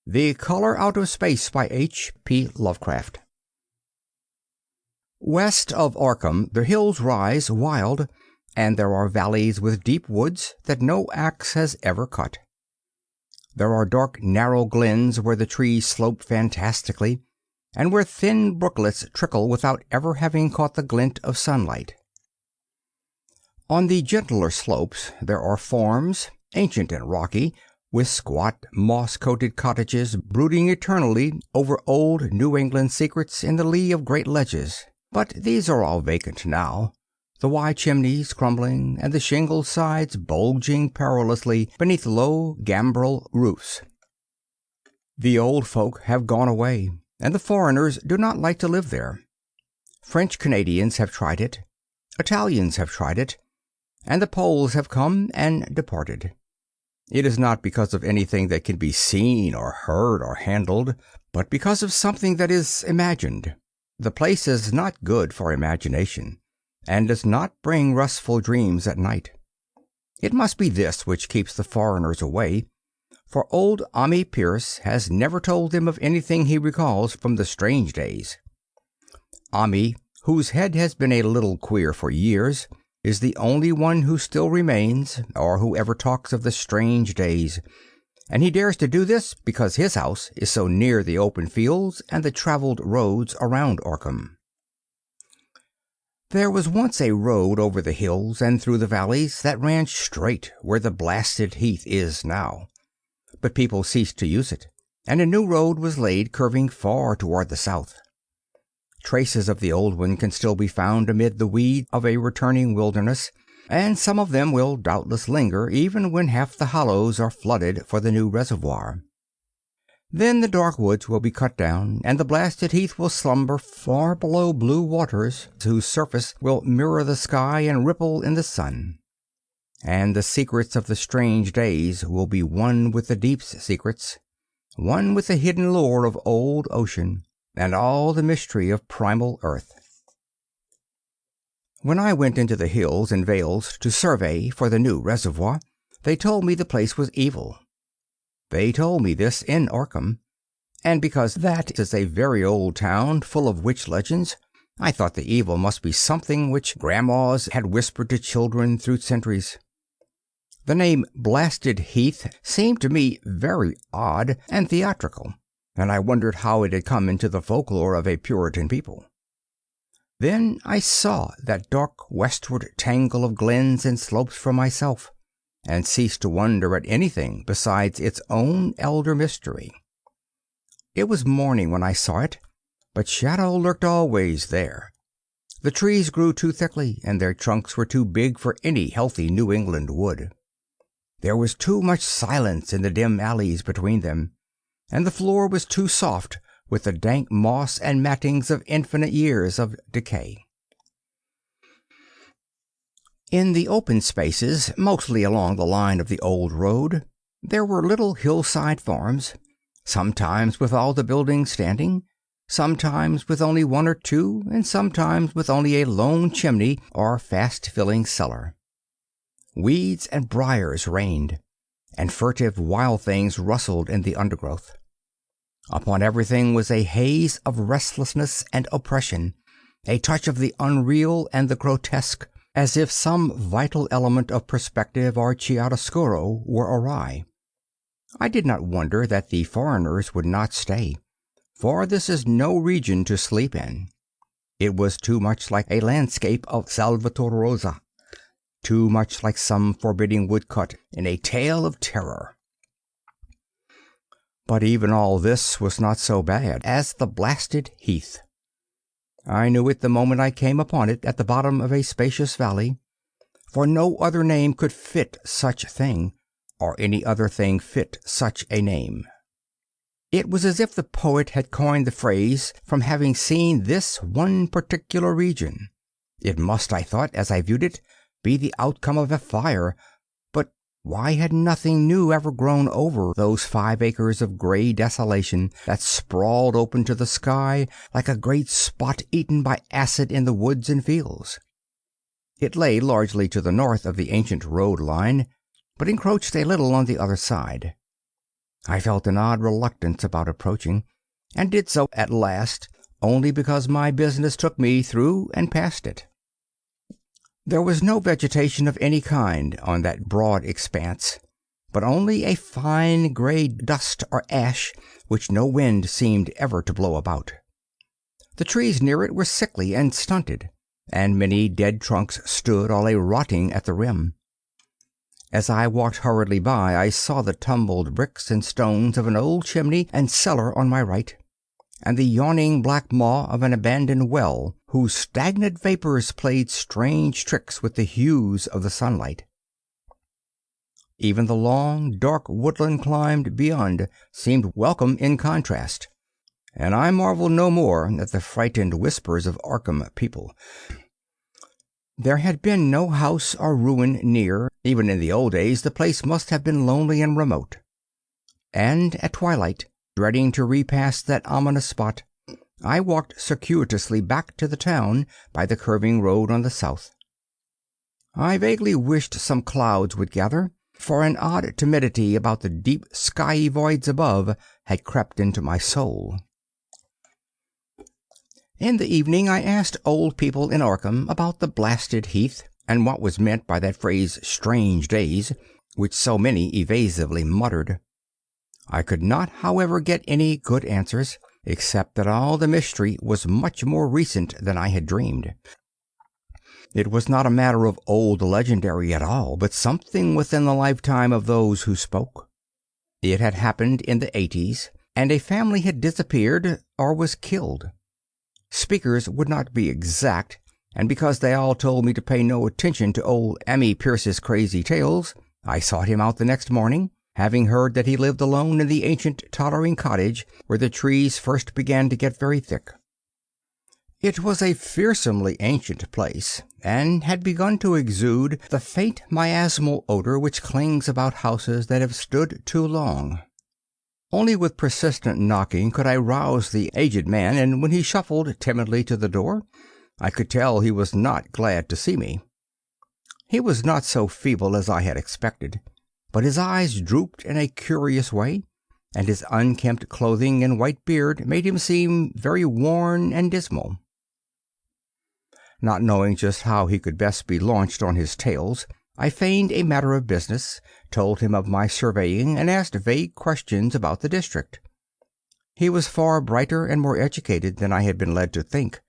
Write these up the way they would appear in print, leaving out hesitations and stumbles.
The Color Out of Space by HP Lovecraft. West of Arkham the hills rise wild, and there are valleys with deep woods that no axe has ever cut. There are dark, narrow glens where the trees slope fantastically, and where thin brooklets trickle without ever having caught the glint of sunlight. On the gentler slopes there are farms, ancient and rocky, with squat, moss-coated cottages brooding eternally over old New England secrets in the lee of great ledges. But these are all vacant now, the wide chimneys crumbling and the shingled sides bulging perilously beneath low gambrel roofs. The old folk have gone away, and the foreigners do not like to live there. French Canadians have tried it, Italians have tried it, and the Poles have come and departed. It is not because of anything that can be seen or heard or handled, but because of something that is imagined. The place is not good for imagination, and does not bring restful dreams at night. It must be this which keeps the foreigners away, for old Ami Pierce has never told them of anything he recalls from the strange days. Ami, whose head has been a little queer for years, is the only one who still remains, or who ever talks of the strange days, and he dares to do this because his house is so near the open fields and the traveled roads around Arkham. There was once a road over the hills and through the valleys that ran straight where the blasted heath is now, but people ceased to use it, and a new road was laid curving far toward the south. Traces of the old one can still be found amid the weeds of a returning wilderness, and some of them will doubtless linger even when half the hollows are flooded for the new reservoir. Then the dark woods will be cut down, and the blasted heath will slumber far below blue waters whose surface will mirror the sky and ripple in the sun. And the secrets of the strange days will be one with the deep's secrets, one with the hidden lore of old ocean, and all the mystery of primal earth. When I went into the hills and vales to survey for the new reservoir, they told me the place was evil. They told me this in Arkham, and because that is a very old town full of witch legends, I thought the evil must be something which grandmas had whispered to children through centuries. The name Blasted Heath seemed to me very odd and theatrical, and I wondered how it had come into the folklore of a Puritan people. Then I saw that dark westward tangle of glens and slopes for myself, and ceased to wonder at anything besides its own elder mystery. It was morning when I saw it, but shadow lurked always there. The trees grew too thickly, and their trunks were too big for any healthy New England wood. There was too much silence in the dim alleys between them, and the floor was too soft with the dank moss and mattings of infinite years of decay. In the open spaces, mostly along the line of the old road, there were little hillside farms, sometimes with all the buildings standing, sometimes with only one or two, and sometimes with only a lone chimney or fast-filling cellar. Weeds and briars reigned, and furtive wild things rustled in the undergrowth. Upon everything was a haze of restlessness and oppression, a touch of the unreal and the grotesque, as if some vital element of perspective or chiaroscuro were awry. I did not wonder that the foreigners would not stay, for this is no region to sleep in. It was too much like a landscape of Salvator Rosa, too much like some forbidding woodcut in a tale of terror. But even all this was not so bad as the blasted heath. I knew it the moment I came upon it at the bottom of a spacious valley, for no other name could fit such thing, or any other thing fit such a name. It was as if the poet had coined the phrase from having seen this one particular region. It must, I thought, as I viewed it, be the outcome of a fire, but why had nothing new ever grown over those 5 acres of gray desolation that sprawled open to the sky like a great spot eaten by acid in the woods and fields? It lay largely to the north of the ancient road line, but encroached a little on the other side. I felt an odd reluctance about approaching, and did so at last, only because my business took me through and past it. There was no vegetation of any kind on that broad expanse, but only a fine gray dust or ash which no wind seemed ever to blow about. The trees near it were sickly and stunted, and many dead trunks stood or lay rotting at the rim. As I walked hurriedly by, I saw the tumbled bricks and stones of an old chimney and cellar on my right, and the yawning black maw of an abandoned well whose stagnant vapors played strange tricks with the hues of the sunlight. Even the long, dark woodland climbed beyond seemed welcome in contrast, and I marveled no more at the frightened whispers of Arkham people. There had been no house or ruin near. Even in the old days the place must have been lonely and remote. And at twilight, dreading to repass that ominous spot, I walked circuitously back to the town by the curving road on the south. I vaguely wished some clouds would gather, for an odd timidity about the deep skyey voids above had crept into my soul. In the evening I asked old people in Arkham about the blasted heath, and what was meant by that phrase "strange days," which so many evasively muttered. I could not, however, get any good answers, except that all the mystery was much more recent than I had dreamed. It was not a matter of old legendary at all, but something within the lifetime of those who spoke. It had happened in the 80s, and a family had disappeared or was killed. Speakers would not be exact, and because they all told me to pay no attention to old Ammi Pierce's crazy tales, I sought him out the next morning, having heard that he lived alone in the ancient tottering cottage where the trees first began to get very thick. It was a fearsomely ancient place, and had begun to exude the faint miasmal odor which clings about houses that have stood too long. Only with persistent knocking could I rouse the aged man, and when he shuffled timidly to the door, I could tell he was not glad to see me. He was not so feeble as I had expected, but his eyes drooped in a curious way, and his unkempt clothing and white beard made him seem very worn and dismal. Not knowing just how he could best be launched on his tales, I feigned a matter of business, told him of my surveying, and asked vague questions about the district. He was far brighter and more educated than I had been led to think,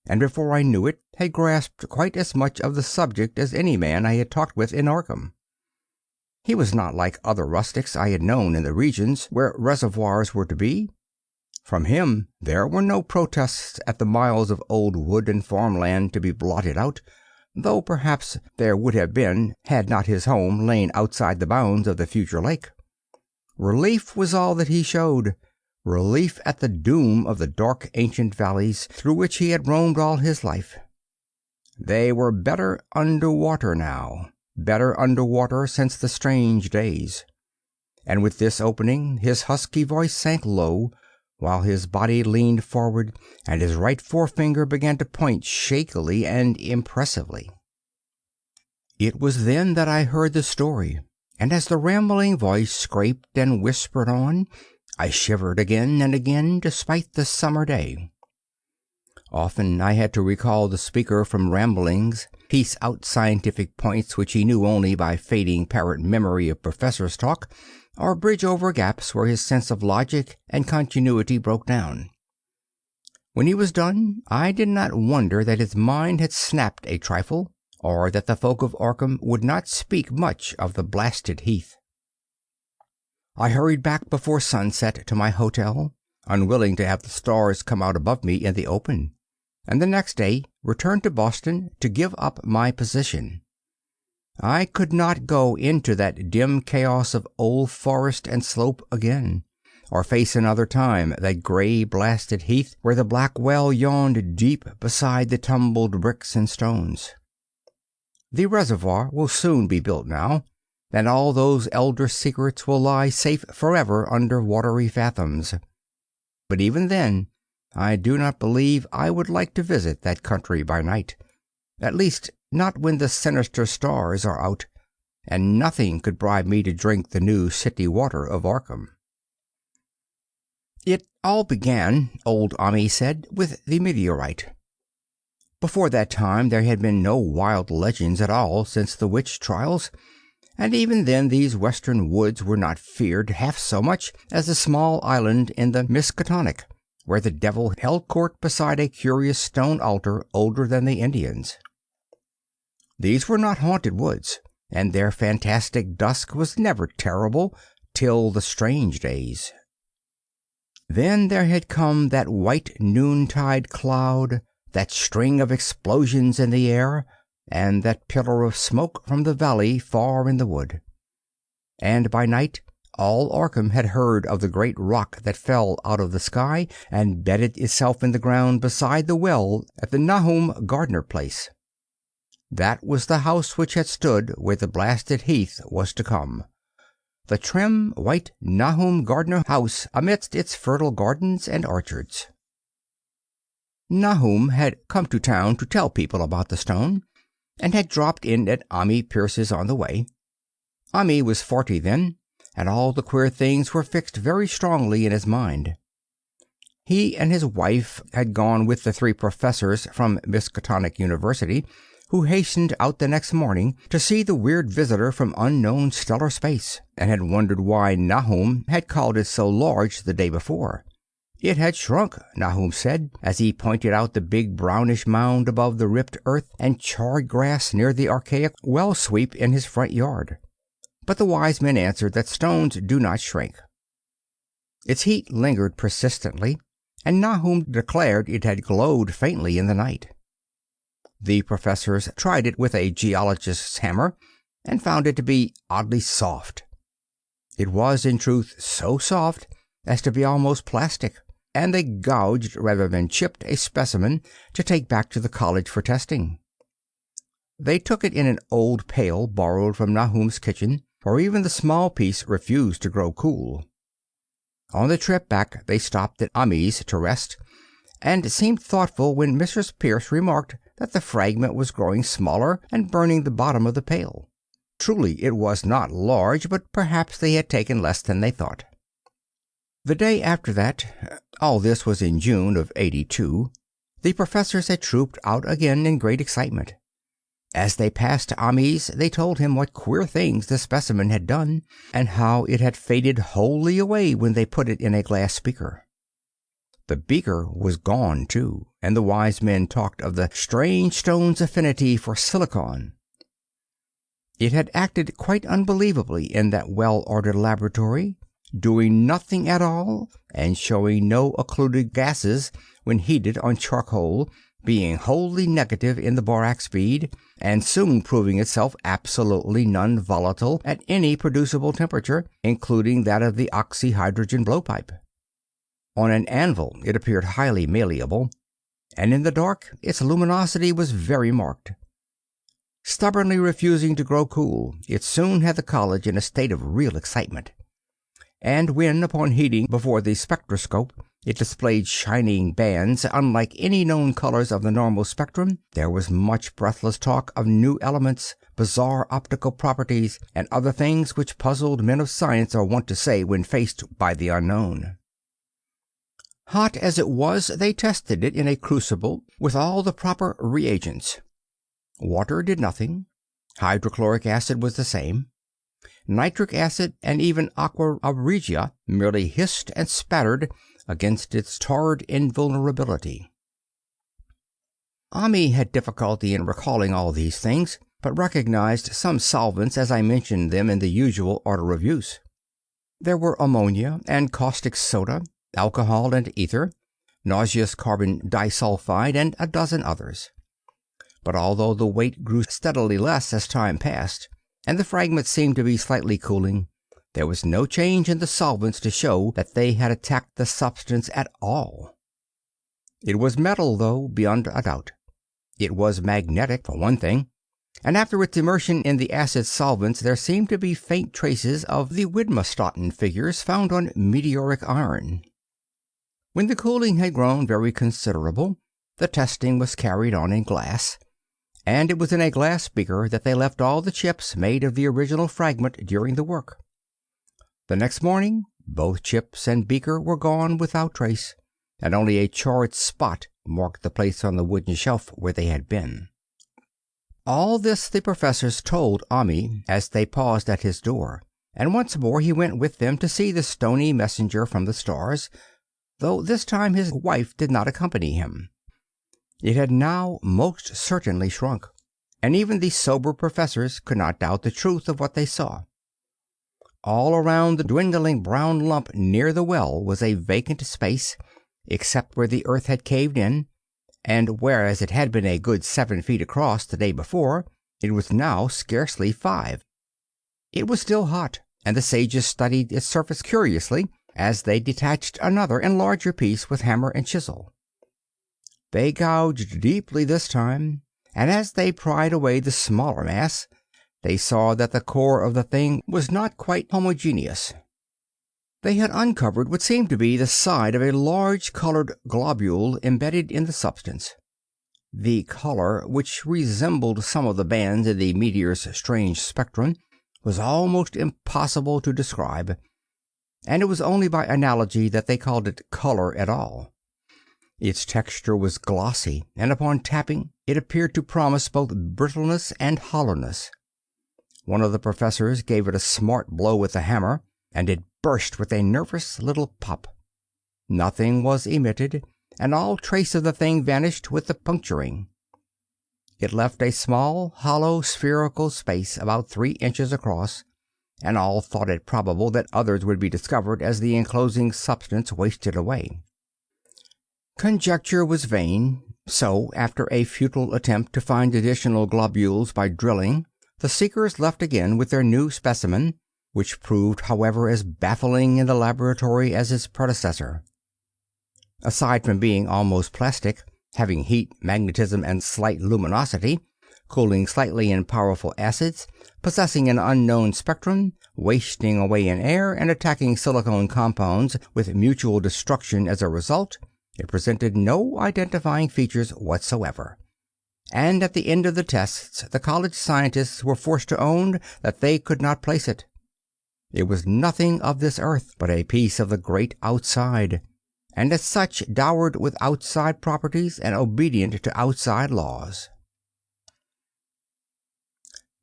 and before I knew it had grasped quite as much of the subject as any man I had talked with in Arkham. He was not like other rustics I had known in the regions where reservoirs were to be. From him there were no protests at the miles of old wood and farmland to be blotted out, though perhaps there would have been had not his home lain outside the bounds of the future lake. Relief was all that he showed, relief at the doom of the dark ancient valleys through which he had roamed all his life. They were better under water now, better under water since the strange days. And with this opening his husky voice sank low, while his body leaned forward and his right forefinger began to point shakily and impressively. It was then that I heard the story, and as the rambling voice scraped and whispered on, I shivered again and again despite the summer day. Often I had to recall the speaker from ramblings, piece out scientific points which he knew only by fading parrot memory of professors' talk, or bridge over gaps where his sense of logic and continuity broke down. When he was done, I did not wonder that his mind had snapped a trifle, or that the folk of Arkham would not speak much of the blasted heath. I hurried back before sunset to my hotel, unwilling to have the stars come out above me in the open, and the next day returned to Boston to give up my position. I could not go into that dim chaos of old forest and slope again, or face another time that gray blasted heath where the black well yawned deep beside the tumbled bricks and stones. The reservoir will soon be built now, and all those elder secrets will lie safe forever under watery fathoms. But even then I do not believe I would like to visit that country by night, at least not when the sinister stars are out, and nothing could bribe me to drink the new city water of Arkham. It all began, old Ami said, with the meteorite. Before that time there had been no wild legends at all since the witch trials, and even then these western woods were not feared half so much as a small island in the Miskatonic, where the devil held court beside a curious stone altar older than the Indians. These were not haunted woods, and their fantastic dusk was never terrible till the strange days. Then there had come that white noontide cloud, that string of explosions in the air, and that pillar of smoke from the valley far in the wood. And by night all Arkham had heard of the great rock that fell out of the sky and bedded itself in the ground beside the well at the Nahum Gardner place. That was the house which had stood where the blasted heath was to come. The trim, white Nahum Gardner house amidst its fertile gardens and orchards. Nahum had come to town to tell people about the stone, and had dropped in at Ami Pierce's on the way. Ami was 40 then, and all the queer things were fixed very strongly in his mind. He and his wife had gone with the 3 professors from Miskatonic University, who hastened out the next morning to see the weird visitor from unknown stellar space, and had wondered why Nahum had called it so large the day before. It had shrunk, Nahum said, as he pointed out the big brownish mound above the ripped earth and charred grass near the archaic well sweep in his front yard. But the wise men answered that stones do not shrink. Its heat lingered persistently, and Nahum declared it had glowed faintly in the night. The professors tried it with a geologist's hammer, and found it to be oddly soft. It was, in truth, so soft as to be almost plastic, and they gouged rather than chipped a specimen to take back to the college for testing. They took it in an old pail borrowed from Nahum's kitchen, for even the small piece refused to grow cool. On the trip back they stopped at Ami's to rest, and seemed thoughtful when Mrs. Pierce remarked that the fragment was growing smaller and burning the bottom of the pail. Truly it was not large, but perhaps they had taken less than they thought. The day after that, all this was in June of '82, the professors had trooped out again in great excitement. As they passed Ami's, they told him what queer things the specimen had done, and how it had faded wholly away when they put it in a glass beaker. The beaker was gone, too, and the wise men talked of the strange stone's affinity for silicon. It had acted quite unbelievably in that well-ordered laboratory, doing nothing at all, and showing no occluded gases when heated on charcoal, being wholly negative in the borax bead, and soon proving itself absolutely non-volatile at any producible temperature, including that of the oxyhydrogen blowpipe. On an anvil it appeared highly malleable, and in the dark its luminosity was very marked. Stubbornly refusing to grow cool, it soon had the college in a state of real excitement. And when, upon heating before the spectroscope, it displayed shining bands unlike any known colors of the normal spectrum, there was much breathless talk of new elements, bizarre optical properties, and other things which puzzled men of science are wont to say when faced by the unknown. Hot as it was, they tested it in a crucible with all the proper reagents. Water did nothing. Hydrochloric acid was the same. Nitric acid and even aqua regia merely hissed and spattered against its tarred invulnerability. Ami had difficulty in recalling all these things, but recognized some solvents as I mentioned them in the usual order of use. There were ammonia and caustic soda, alcohol and ether, nauseous carbon disulfide, and a dozen others. But although the weight grew steadily less as time passed, and the fragments seemed to be slightly cooling, there was no change in the solvents to show that they had attacked the substance at all. It was metal, though, beyond a doubt. It was magnetic, for one thing, and after its immersion in the acid solvents there seemed to be faint traces of the Widmerstatten figures found on meteoric iron. When the cooling had grown very considerable, the testing was carried on in glass, and it was in a glass beaker that they left all the chips made of the original fragment during the work. The next morning Both chips and beaker were gone without trace, and only a charred spot marked the place on the wooden shelf where they had been. All this the professors told Ami as they paused at his door, and once more he went with them to see the stony messenger from the stars, though this time his wife did not accompany him. It had now most certainly shrunk, and even the sober professors could not doubt the truth of what they saw. All around the dwindling brown lump near the well was a vacant space, except where the earth had caved in, and whereas it had been a good 7 feet across the day before, it was now scarcely 5. It was still hot, and the sages studied its surface curiously as they detached another and larger piece with hammer and chisel. They gouged deeply this time, and as they pried away the smaller mass, they saw that the core of the thing was not quite homogeneous. They had uncovered what seemed to be the side of a large colored globule embedded in the substance. The color, which resembled some of the bands in the meteor's strange spectrum, was almost impossible to describe, and it was only by analogy that they called it color at all. Its texture was glossy, and upon tapping it appeared to promise both brittleness and hollowness. One of the professors gave it a smart blow with the hammer, and it burst with a nervous little pop. Nothing was emitted, and all trace of the thing vanished with the puncturing. It left a small, hollow, spherical space about 3 inches across, and all thought it probable that others would be discovered as the enclosing substance wasted away. Conjecture was vain, so after a futile attempt to find additional globules by drilling, the seekers left again with their new specimen, which proved, however, as baffling in the laboratory as its predecessor. Aside from being almost plastic, having heat, magnetism, and slight luminosity, cooling slightly in powerful acids, possessing an unknown spectrum, wasting away in air, and attacking silicone compounds with mutual destruction as a result, it presented no identifying features whatsoever. And at the end of the tests, the college scientists were forced to own that they could not place it. It was nothing of this earth, but a piece of the great outside, and as such dowered with outside properties and obedient to outside laws.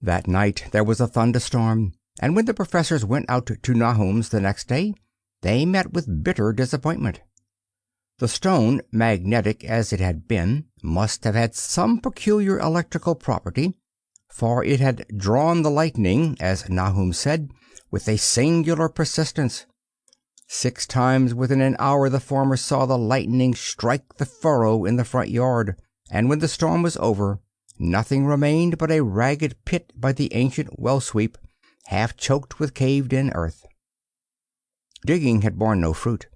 That night there was a thunderstorm, and when the professors went out to Nahum's the next day, they met with bitter disappointment. The stone, magnetic as it had been, must have had some peculiar electrical property, for it had drawn the lightning, as Nahum said, with a singular persistence. 6 times within an hour the farmer saw the lightning strike the furrow in the front yard, and when the storm was over, nothing remained but a ragged pit by the ancient well-sweep, half choked with caved-in earth. Digging had borne no fruit,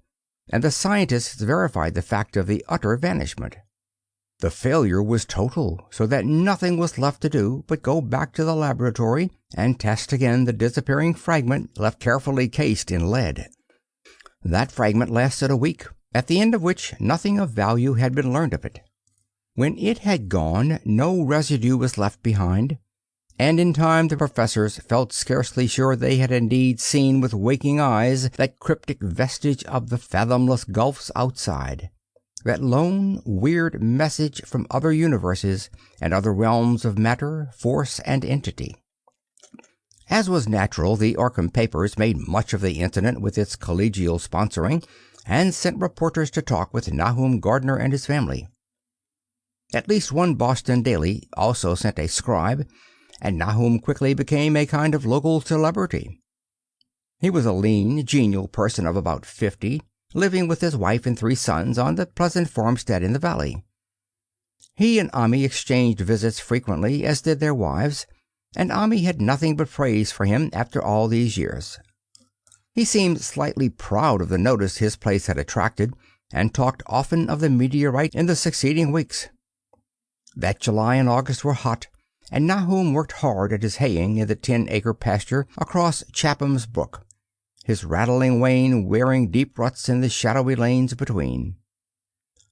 and the scientists verified the fact of the utter vanishment. The failure was total, so that nothing was left to do but go back to the laboratory and test again the disappearing fragment left carefully cased in lead. That fragment lasted a week, at the end of which nothing of value had been learned of it. When it had gone, no residue was left behind, and in time the professors felt scarcely sure they had indeed seen with waking eyes that cryptic vestige of the fathomless gulfs outside, that lone, weird message from other universes and other realms of matter, force, and entity. As was natural, the Arkham papers made much of the incident with its collegial sponsoring, and sent reporters to talk with Nahum Gardner and his family. At least one Boston daily also sent a scribe, and Nahum quickly became a kind of local celebrity. He was a lean, genial person of about 50, living with his wife and 3 sons on the pleasant farmstead in the valley. He and Ami exchanged visits frequently, as did their wives, and Ami had nothing but praise for him after all these years. He seemed slightly proud of the notice his place had attracted, and talked often of the meteorite in the succeeding weeks. That July and August were hot, and Nahum worked hard at his haying in the 10-acre pasture across Chapham's Brook, his rattling wain wearing deep ruts in the shadowy lanes between.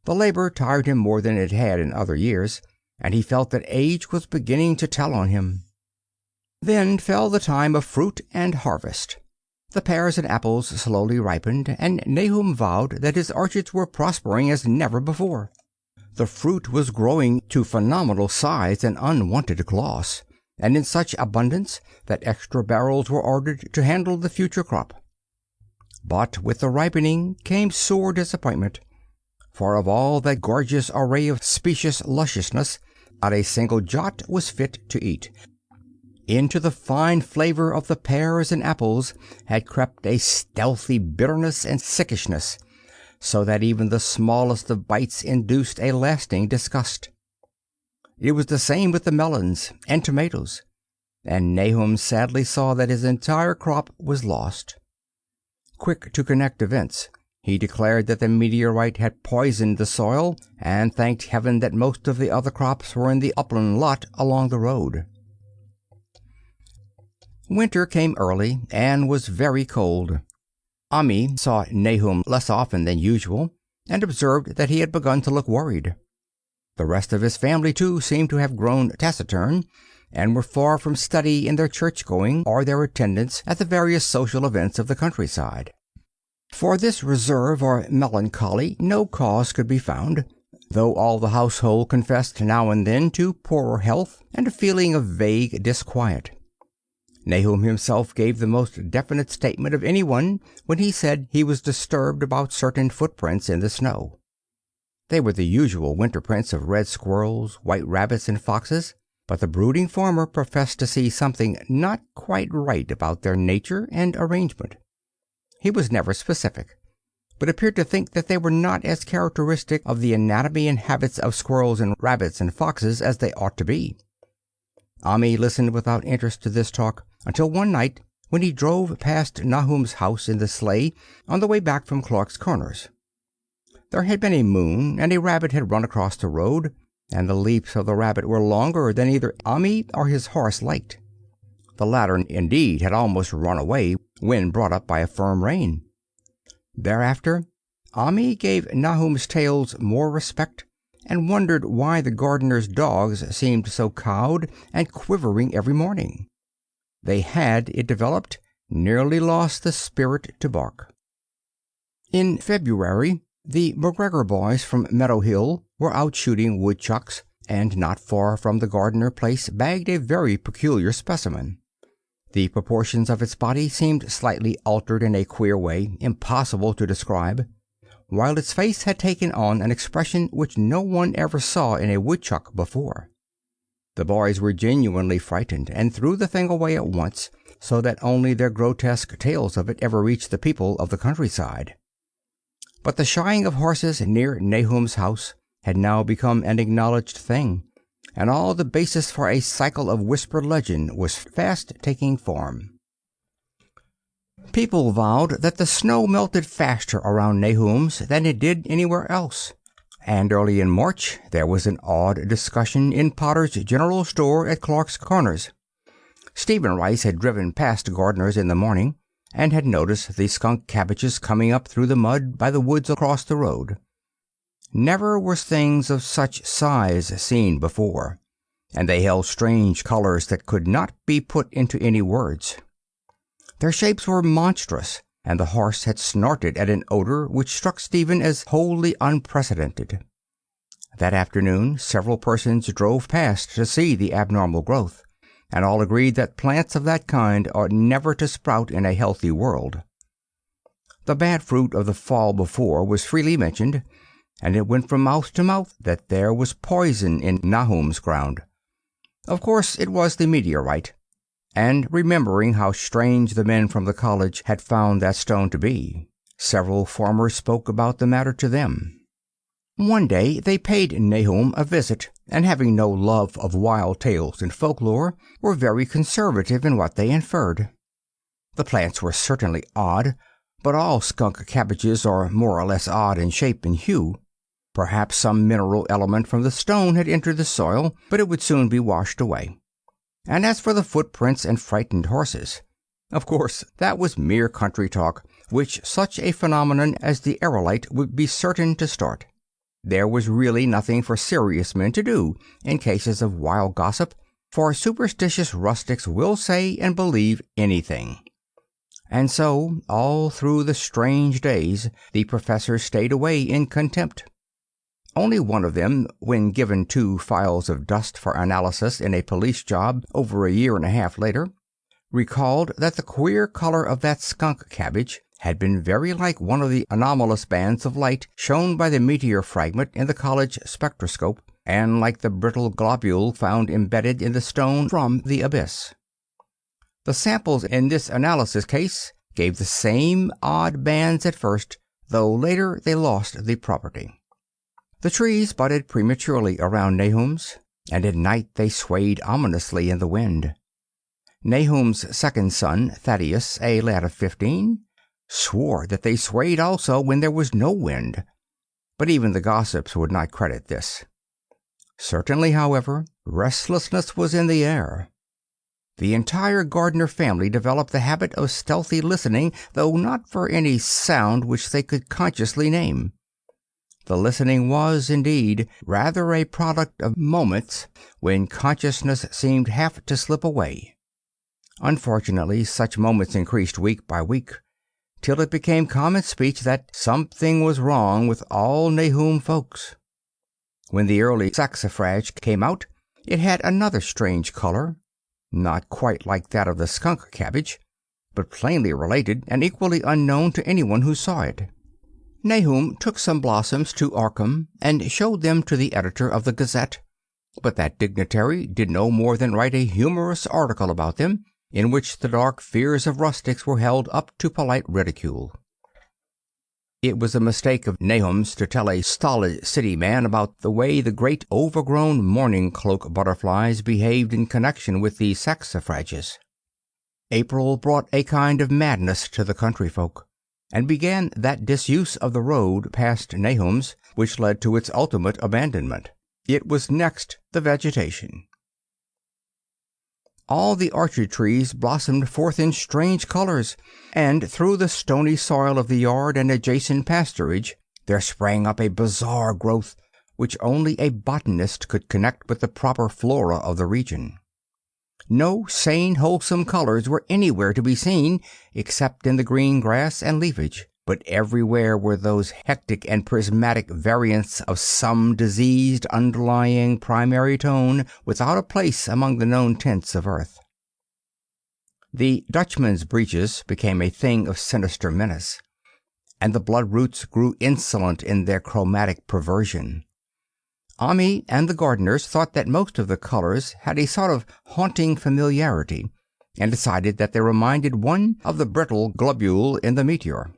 The labor tired him more than it had in other years, and he felt that age was beginning to tell on him. Then fell the time of fruit and harvest. The pears and apples slowly ripened, and Nahum vowed that his orchards were prospering as never before. The fruit was growing to phenomenal size and unwonted gloss, and in such abundance that extra barrels were ordered to handle the future crop. But with the ripening came sore disappointment, for of all that gorgeous array of specious lusciousness, not a single jot was fit to eat. Into the fine flavor of the pears and apples had crept a stealthy bitterness and sickishness, so that even the smallest of bites induced a lasting disgust. It was the same with the melons and tomatoes, and Nahum sadly saw that his entire crop was lost. Quick to connect events, he declared that the meteorite had poisoned the soil, and thanked heaven that most of the other crops were in the upland lot along the road. Winter came early and was very cold. Ami saw Nahum less often than usual, and observed that he had begun to look worried. The rest of his family, too, seemed to have grown taciturn, and were far from steady in their church-going or their attendance at the various social events of the countryside. For this reserve or melancholy no cause could be found, though all the household confessed now and then to poorer health and a feeling of vague disquiet. Nahum himself gave the most definite statement of anyone when he said he was disturbed about certain footprints in the snow. They were the usual winter prints of red squirrels, white rabbits, and foxes, but the brooding farmer professed to see something not quite right about their nature and arrangement. He was never specific, but appeared to think that they were not as characteristic of the anatomy and habits of squirrels and rabbits and foxes as they ought to be. Ami listened without interest to this talk until one night when he drove past Nahum's house in the sleigh on the way back from Clark's Corners. There had been a moon, and a rabbit had run across the road, and the leaps of the rabbit were longer than either Ami or his horse liked. The latter, indeed, had almost run away when brought up by a firm rein. Thereafter, Ami gave Nahum's tales more respect, and wondered why the gardener's dogs seemed so cowed and quivering every morning. They had, it developed, nearly lost the spirit to bark. In February, the McGregor boys from Meadow Hill were out shooting woodchucks, and not far from the Gardner place bagged a very peculiar specimen. The proportions of its body seemed slightly altered in a queer way, impossible to describe, while its face had taken on an expression which no one ever saw in a woodchuck before. The boys were genuinely frightened, and threw the thing away at once, so that only their grotesque tales of it ever reached the people of the countryside. But the shying of horses near Nahum's house had now become an acknowledged thing, and all the basis for a cycle of whispered legend was fast taking form. People vowed that the snow melted faster around Nahum's than it did anywhere else, and early in March there was an awed discussion in Potter's General Store at Clark's Corners. Stephen Rice had driven past Gardner's in the morning, and had noticed the skunk cabbages coming up through the mud by the woods across the road. Never were things of such size seen before, and they held strange colors that could not be put into any words. Their shapes were monstrous, and the horse had snorted at an odor which struck Stephen as wholly unprecedented. That afternoon several persons drove past to see the abnormal growth, and all agreed that plants of that kind ought never to sprout in a healthy world. The bad fruit of the fall before was freely mentioned, and it went from mouth to mouth that there was poison in Nahum's ground. Of course it was the meteorite, and remembering how strange the men from the college had found that stone to be, several farmers spoke about the matter to them. One day they paid Nahum a visit, and having no love of wild tales and folklore, were very conservative in what they inferred. The plants were certainly odd, but all skunk cabbages are more or less odd in shape and hue. Perhaps some mineral element from the stone had entered the soil, but it would soon be washed away. And as for the footprints and frightened horses, of course that was mere country talk, which such a phenomenon as the aerolite would be certain to start. There was really nothing for serious men to do in cases of wild gossip, for superstitious rustics will say and believe anything. And so, all through the strange days, the professors stayed away in contempt. Only one of them, when given 2 files of dust for analysis in a police job over a year and a half later, recalled that the queer color of that skunk cabbage had been very like one of the anomalous bands of light shown by the meteor fragment in the college spectroscope, and like the brittle globule found embedded in the stone from the abyss. The samples in this analysis case gave the same odd bands at first, though later they lost the property. The trees budded prematurely around Nahum's, and at night they swayed ominously in the wind. Nahum's second son, Thaddeus, a lad of 15, swore that they swayed also when there was no wind, but even the gossips would not credit this. Certainly, however, restlessness was in the air. The entire Gardner family developed the habit of stealthy listening, though not for any sound which they could consciously name. The listening was, indeed, rather a product of moments when consciousness seemed half to slip away. Unfortunately, such moments increased week by week, till it became common speech that something was wrong with all Nahum folks. When the early saxifrage came out, it had another strange color, not quite like that of the skunk cabbage, but plainly related and equally unknown to anyone who saw it. Nahum took some blossoms to Arkham and showed them to the editor of the Gazette, but that dignitary did no more than write a humorous article about them, in which the dark fears of rustics were held up to polite ridicule. It was a mistake of Nahum's to tell a stolid city man about the way the great overgrown mourning cloak butterflies behaved in connection with the saxifrages. April brought a kind of madness to the country folk, and began that disuse of the road past Nahum's which led to its ultimate abandonment. It was next the vegetation. All the orchard trees blossomed forth in strange colors, and through the stony soil of the yard and adjacent pasturage there sprang up a bizarre growth which only a botanist could connect with the proper flora of the region. No sane, wholesome colors were anywhere to be seen except in the green grass and leafage, but everywhere were those hectic and prismatic variants of some diseased underlying primary tone without a place among the known tints of earth. The Dutchman's breeches became a thing of sinister menace, and the bloodroots grew insolent in their chromatic perversion. Ami and the gardeners thought that most of the colors had a sort of haunting familiarity, and decided that they reminded one of the brittle globule in the meteor.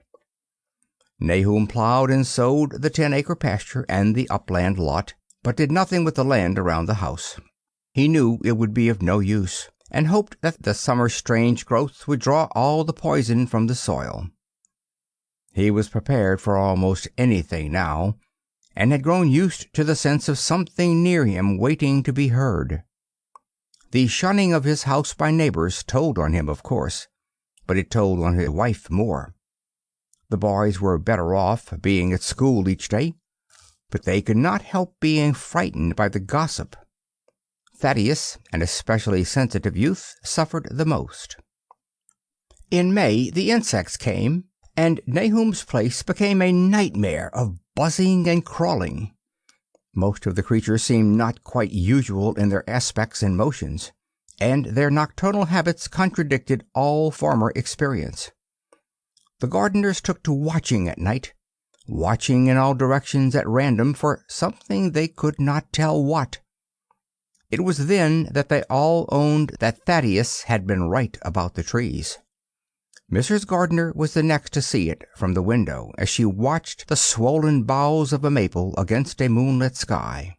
Nahum plowed and sowed the 10-acre pasture and the upland lot, but did nothing with the land around the house. He knew it would be of no use, and hoped that the summer's strange growths would draw all the poison from the soil. He was prepared for almost anything now, and had grown used to the sense of something near him waiting to be heard. The shunning of his house by neighbors told on him, of course, but it told on his wife more. The boys were better off, being at school each day, but they could not help being frightened by the gossip. Thaddeus, an especially sensitive youth, suffered the most. In May the insects came, and Nahum's place became a nightmare of buzzing and crawling. Most of the creatures seemed not quite usual in their aspects and motions, and their nocturnal habits contradicted all former experience. The gardeners took to watching at night, watching in all directions at random for something they could not tell what. It was then that they all owned that Thaddeus had been right about the trees. Mrs. Gardner was the next to see it from the window as she watched the swollen boughs of a maple against a moonlit sky.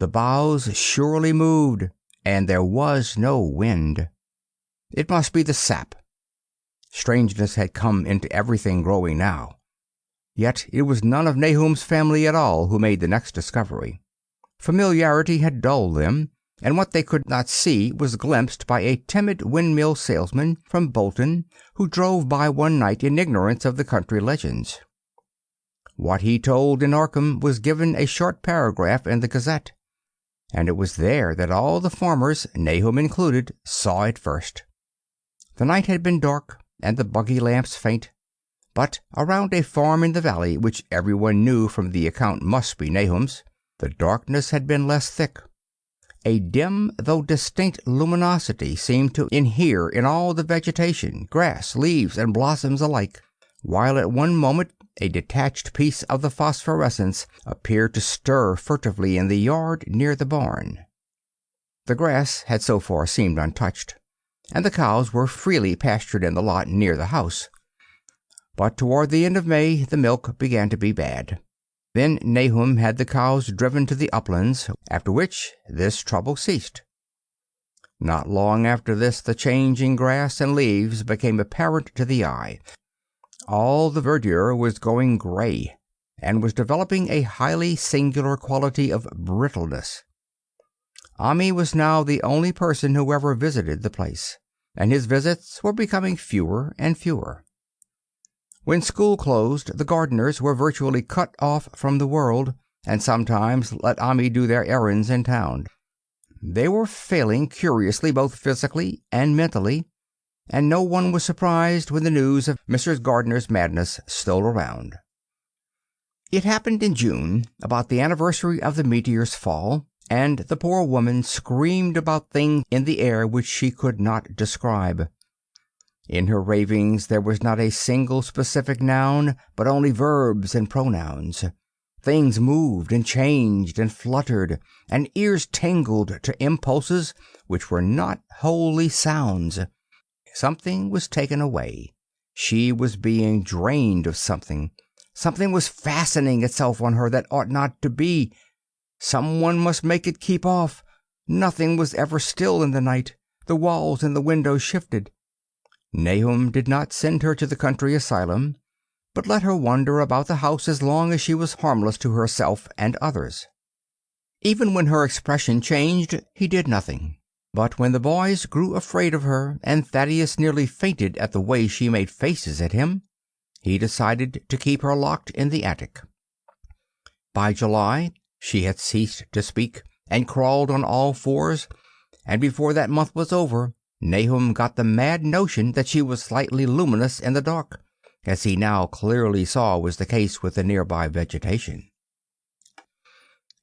The boughs surely moved, and there was no wind. It must be the sap. Strangeness had come into everything growing now. Yet it was none of Nahum's family at all who made the next discovery. Familiarity had dulled them, and what they could not see was glimpsed by a timid windmill salesman from Bolton who drove by one night in ignorance of the country legends. What he told in Arkham was given a short paragraph in the Gazette, and it was there that all the farmers, Nahum included, saw it first. The night had been dark, and the buggy lamps faint. But around a farm in the valley, which everyone knew from the account must be Nahum's, the darkness had been less thick. A dim though distinct luminosity seemed to inhere in all the vegetation, grass, leaves, and blossoms alike, while at one moment a detached piece of the phosphorescence appeared to stir furtively in the yard near the barn. The grass had so far seemed untouched, and the cows were freely pastured in the lot near the house. But toward the end of May the milk began to be bad. Then Nahum had the cows driven to the uplands, after which this trouble ceased. Not long after this the change in grass and leaves became apparent to the eye. All the verdure was going gray, and was developing a highly singular quality of brittleness. Ami was now the only person who ever visited the place, and his visits were becoming fewer and fewer. When school closed, the gardeners were virtually cut off from the world, and sometimes let Ami do their errands in town. They were failing curiously both physically and mentally, and no one was surprised when the news of Mrs. Gardner's madness stole around. It happened in June, about the anniversary of the meteor's fall, and the poor woman screamed about things in the air which she could not describe. In her ravings there was not a single specific noun, but only verbs and pronouns. Things moved and changed and fluttered, and ears tingled to impulses which were not wholly sounds. Something was taken away. She was being drained of something. Something was fastening itself on her that ought not to be. Someone must make it keep off. Nothing was ever still in the night. The walls and the windows shifted. Nahum did not send her to the country asylum, but let her wander about the house as long as she was harmless to herself and others. Even when her expression changed, he did nothing. But when the boys grew afraid of her, and Thaddeus nearly fainted at the way she made faces at him, he decided to keep her locked in the attic. By July she had ceased to speak, and crawled on all fours, and before that month was over, Nahum got the mad notion that she was slightly luminous in the dark, as he now clearly saw was the case with the nearby vegetation.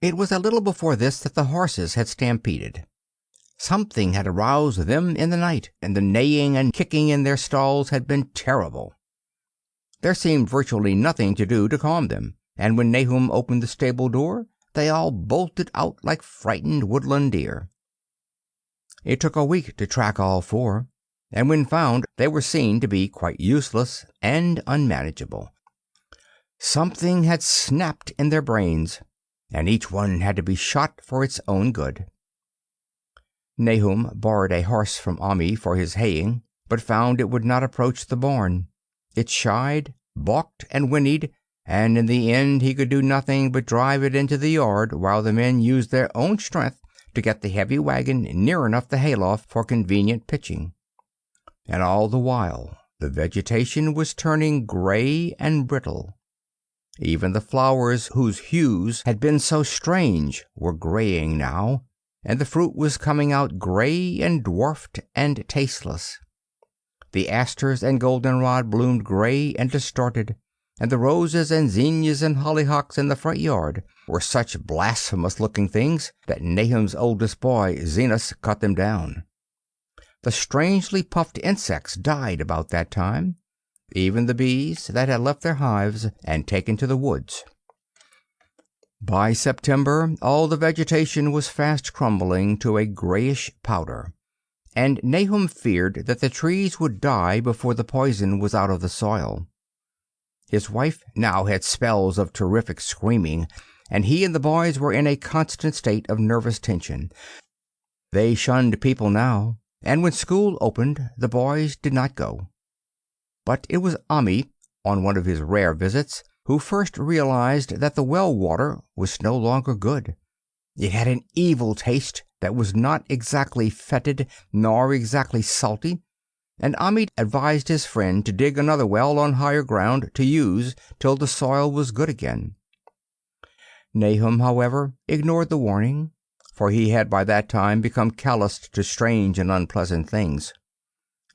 It was a little before this that the horses had stampeded. Something had aroused them in the night, and the neighing and kicking in their stalls had been terrible. There seemed virtually nothing to do to calm them, and when Nahum opened the stable door, they all bolted out like frightened woodland deer. It took a week to track all four, and when found they were seen to be quite useless and unmanageable. Something had snapped in their brains, and each one had to be shot for its own good. Nahum borrowed a horse from Ami for his haying, but found it would not approach the barn. It shied, balked, and whinnied, and in the end he could do nothing but drive it into the yard while the men used their own strength to get the heavy wagon near enough the hayloft for convenient pitching. And all the while the vegetation was turning gray and brittle. Even the flowers whose hues had been so strange were graying now, and the fruit was coming out gray and dwarfed and tasteless. The asters and goldenrod bloomed gray and distorted, and the roses and zinnias and hollyhocks in the front yard were such blasphemous-looking things that Nahum's oldest boy, Zenos, cut them down. The strangely puffed insects died about that time, even the bees that had left their hives and taken to the woods. By September all the vegetation was fast crumbling to a grayish powder, and Nahum feared that the trees would die before the poison was out of the soil. His wife now had spells of terrific screaming, and he and the boys were in a constant state of nervous tension. They shunned people now, and when school opened the boys did not go. But it was Ami, on one of his rare visits, who first realized that the well water was no longer good. It had an evil taste that was not exactly fetid nor exactly salty, and Ami advised his friend to dig another well on higher ground to use till the soil was good again. Nahum, however, ignored the warning, for he had by that time become calloused to strange and unpleasant things.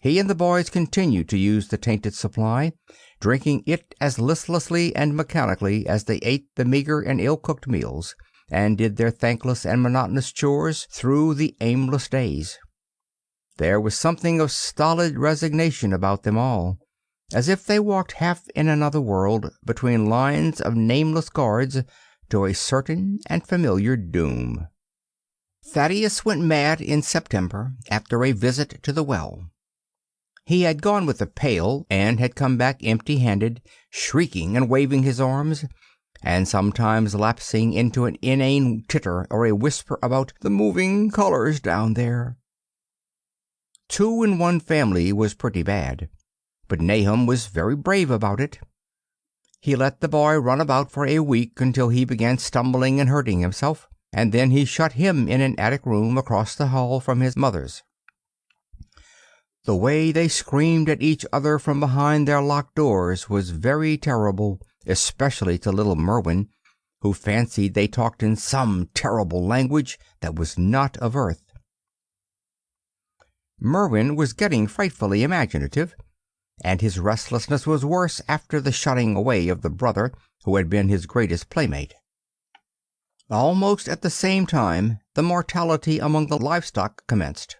He and the boys continued to use the tainted supply, drinking it as listlessly and mechanically as they ate the meager and ill-cooked meals, and did their thankless and monotonous chores through the aimless days. There was something of stolid resignation about them all, as if they walked half in another world, between lines of nameless guards, to a certain and familiar doom. Thaddeus went mad in September after a visit to the well. He had gone with a pail and had come back empty-handed, shrieking and waving his arms, and sometimes lapsing into an inane titter or a whisper about the moving colors down there. 2 in one family was pretty bad, but Nahum was very brave about it. He let the boy run about for a week until he began stumbling and hurting himself, and then he shut him in an attic room across the hall from his mother's. The way they screamed at each other from behind their locked doors was very terrible, especially to little Merwin, who fancied they talked in some terrible language that was not of earth. Merwin was getting frightfully imaginative, and his restlessness was worse after the shutting away of the brother who had been his greatest playmate. Almost at the same time, the mortality among the livestock commenced.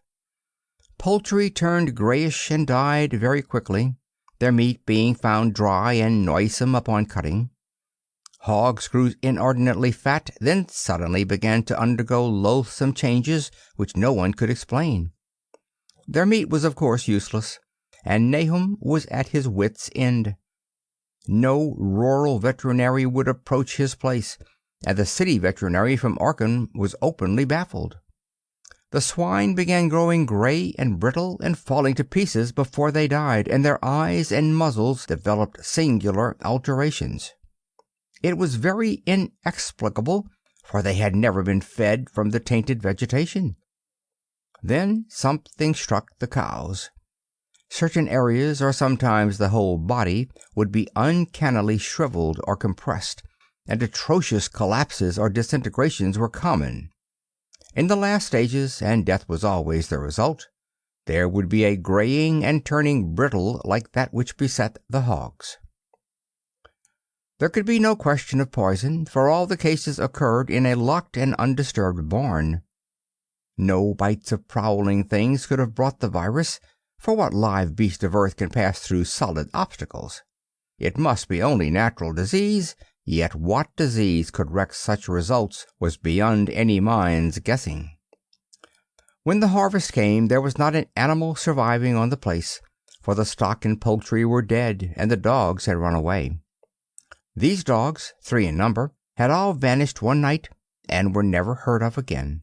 Poultry turned grayish and died very quickly, their meat being found dry and noisome upon cutting. Hogs grew inordinately fat, then suddenly began to undergo loathsome changes which no one could explain. Their meat was of course useless, and Nahum was at his wits' end. No rural veterinary would approach his place, and the city veterinary from Arkham was openly baffled. The swine began growing gray and brittle and falling to pieces before they died, and their eyes and muzzles developed singular alterations. It was very inexplicable, for they had never been fed from the tainted vegetation. Then something struck the cows. Certain areas, or sometimes the whole body, would be uncannily shriveled or compressed, and atrocious collapses or disintegrations were common. In the last stages, and death was always the result, there would be a graying and turning brittle like that which beset the hogs. There could be no question of poison, for all the cases occurred in a locked and undisturbed barn. No bites of prowling things could have brought the virus, for what live beast of earth can pass through solid obstacles? It must be only natural disease, yet what disease could wreak such results was beyond any mind's guessing. When the harvest came, there was not an animal surviving on the place, for the stock and poultry were dead, and the dogs had run away. These dogs, 3 in number, had all vanished one night, and were never heard of again.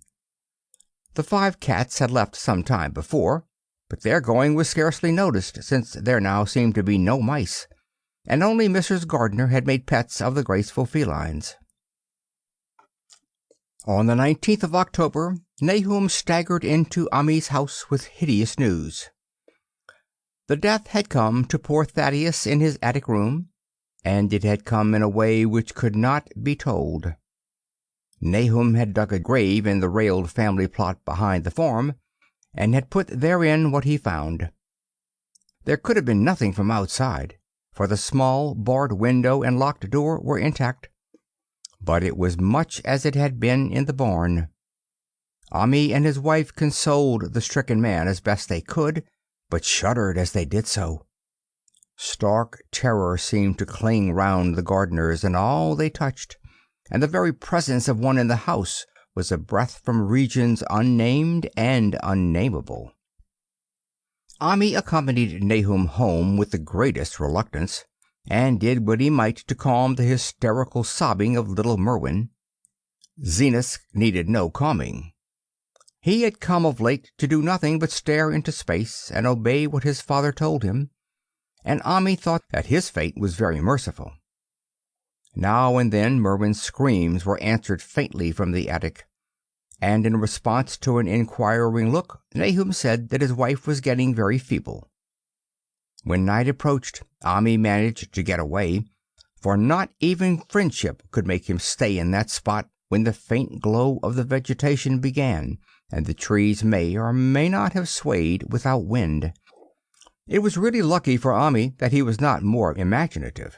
The 5 cats had left some time before, but their going was scarcely noticed, since there now seemed to be no mice, and only Mrs. Gardner had made pets of the graceful felines. On the 19th of October, Nahum staggered into Ammy's house with hideous news. The death had come to poor Thaddeus in his attic room, and it had come in a way which could not be told. Nahum had dug a grave in the railed family plot behind the farm, and had put therein what he found. There could have been nothing from outside, for the small barred window and locked door were intact, but it was much as it had been in the barn. Ammi and his wife consoled the stricken man as best they could, but shuddered as they did so. Stark terror seemed to cling round the Gardners and all they touched, and the very presence of one in the house was a breath from regions unnamed and unnameable. Ammi accompanied Nahum home with the greatest reluctance, and did what he might to calm the hysterical sobbing of little Merwin. Zenas needed no calming. He had come of late to do nothing but stare into space and obey what his father told him, and Ammi thought that his fate was very merciful. Now and then Merwin's screams were answered faintly from the attic, and in response to an inquiring look, Nahum said that his wife was getting very feeble. When night approached, Ammi managed to get away, for not even friendship could make him stay in that spot when the faint glow of the vegetation began, and the trees may or may not have swayed without wind. It was really lucky for Ami that he was not more imaginative.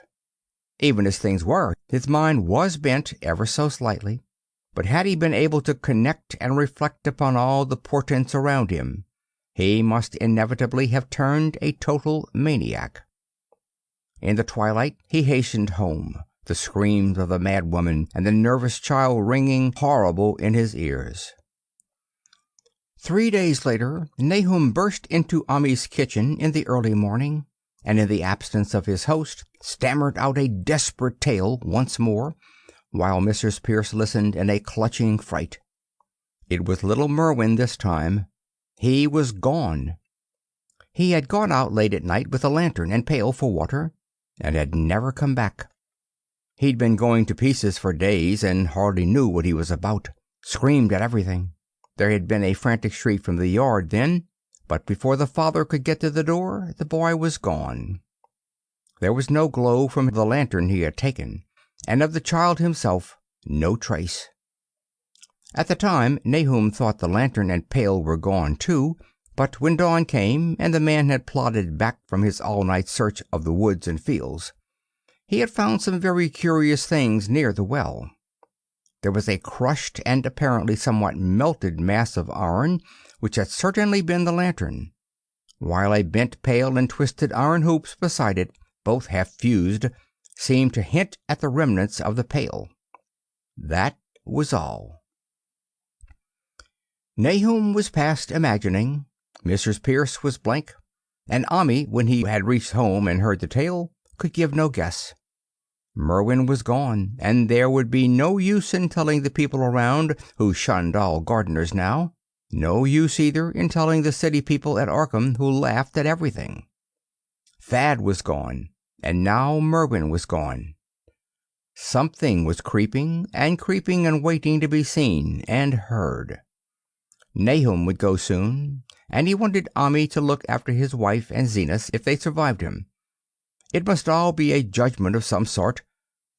Even as things were, his mind was bent ever so slightly, but had he been able to connect and reflect upon all the portents around him, he must inevitably have turned a total maniac. In the twilight he hastened home, the screams of the mad woman and the nervous child ringing horrible in his ears. 3 days later, Nahum burst into Ami's kitchen in the early morning, and in the absence of his host, stammered out a desperate tale once more, while Mrs. Pierce listened in a clutching fright. It was little Merwin this time. He was gone. He had gone out late at night with a lantern and pail for water, and had never come back. He'd been going to pieces for days, and hardly knew what he was about. Screamed at everything. There had been a frantic shriek from the yard then, but before the father could get to the door, the boy was gone. There was no glow from the lantern he had taken, and of the child himself no trace. At the time, Nahum thought the lantern and pail were gone too, but when dawn came and the man had plodded back from his all-night search of the woods and fields, he had found some very curious things near the well. There was a crushed and apparently somewhat melted mass of iron, which had certainly been the lantern, while a bent pail and twisted iron hoops beside it, both half fused, seemed to hint at the remnants of the pail. That was all. Nahum was past imagining. Mrs. Pierce was blank, and Ami, when he had reached home and heard the tale, could give no guess. Merwin was gone, and there would be no use in telling the people around, who shunned all gardeners now. No use either in telling the city people at Arkham, who laughed at everything. Thad was gone, and now Merwin was gone. Something was creeping and waiting to be seen and heard. Nahum would go soon, and he wanted Ami to look after his wife and Zenas if they survived him. It must all be a judgment of some sort,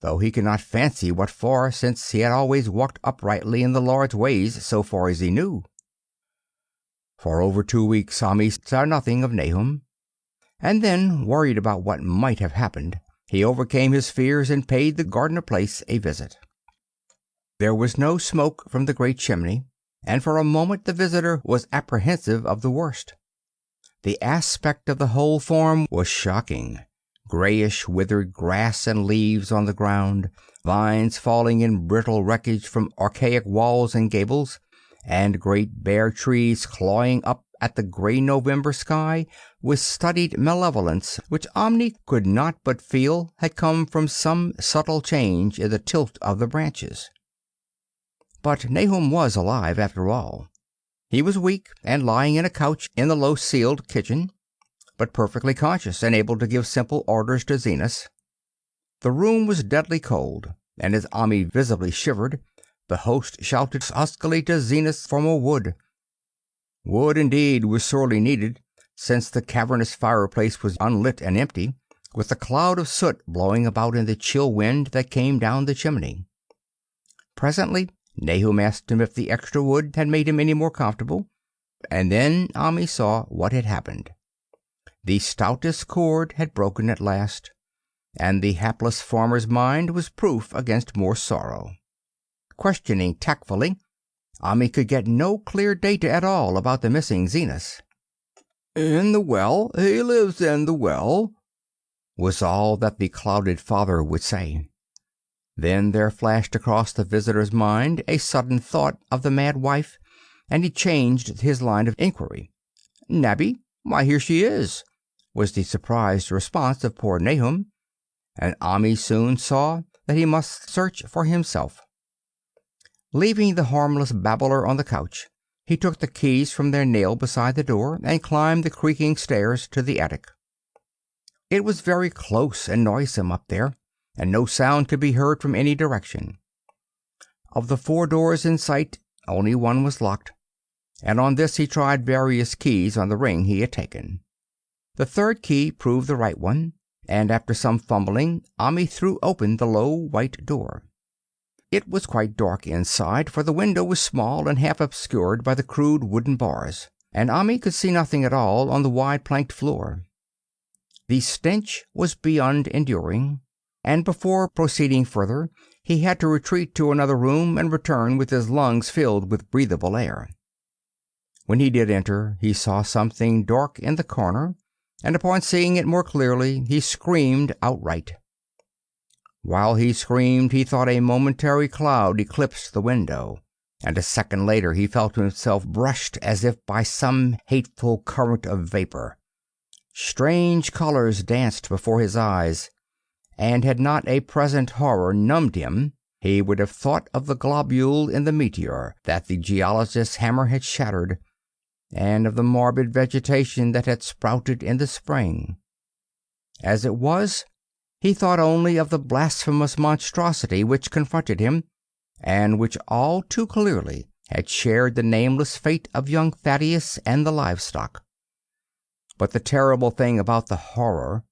though he could not fancy what for, since he had always walked uprightly in the Lord's ways so far as he knew. For over 2 weeks Ami saw nothing of Nahum, and then, worried about what might have happened, he overcame his fears and paid the Gardner place a visit. There was no smoke from the great chimney, and for a moment the visitor was apprehensive of the worst. The aspect of the whole farm was shocking. Grayish, withered grass and leaves on the ground, vines falling in brittle wreckage from archaic walls and gables, and great bare trees clawing up at the gray November sky with studied malevolence which Omni could not but feel had come from some subtle change in the tilt of the branches. But Nahum was alive after all. He was weak and lying in a couch in the low-ceiled kitchen, but perfectly conscious and able to give simple orders to Zenas. The room was deadly cold, and as Ami visibly shivered, the host shouted huskily to Zenas for more wood. Wood, indeed, was sorely needed, since the cavernous fireplace was unlit and empty, with a cloud of soot blowing about in the chill wind that came down the chimney. Presently Nahum asked him if the extra wood had made him any more comfortable, and then Ami saw what had happened. The stoutest cord had broken at last, and the hapless farmer's mind was proof against more sorrow. Questioning tactfully, Ami could get no clear data at all about the missing Zenas. "In the well. He lives in the well," was all that the clouded father would say. Then there flashed across the visitor's mind a sudden thought of the mad wife, and he changed his line of inquiry. "Nabby, why, here she is," was the surprised response of poor Nahum, and Ami soon saw that he must search for himself. Leaving the harmless babbler on the couch, he took the keys from their nail beside the door and climbed the creaking stairs to the attic. It was very close and noisome up there, and no sound could be heard from any direction. Of the 4 doors in sight, only one was locked, and on this he tried various keys on the ring he had taken. The 3rd key proved the right one, and after some fumbling, Ami threw open the low white door. It was quite dark inside, for the window was small and half obscured by the crude wooden bars, and Ami could see nothing at all on the wide planked floor. The stench was beyond enduring, and before proceeding further he had to retreat to another room and return with his lungs filled with breathable air. When he did enter, he saw something dark in the corner, and upon seeing it more clearly, he screamed outright. While he screamed, he thought a momentary cloud eclipsed the window, and a second later he felt himself brushed as if by some hateful current of vapor. Strange colors danced before his eyes, and had not a present horror numbed him, he would have thought of the globule in the meteor that the geologist's hammer had shattered, and of the morbid vegetation that had sprouted in the spring. As it was, he thought only of the blasphemous monstrosity which confronted him, and which all too clearly had shared the nameless fate of young Thaddeus and the livestock. But the terrible thing about the horror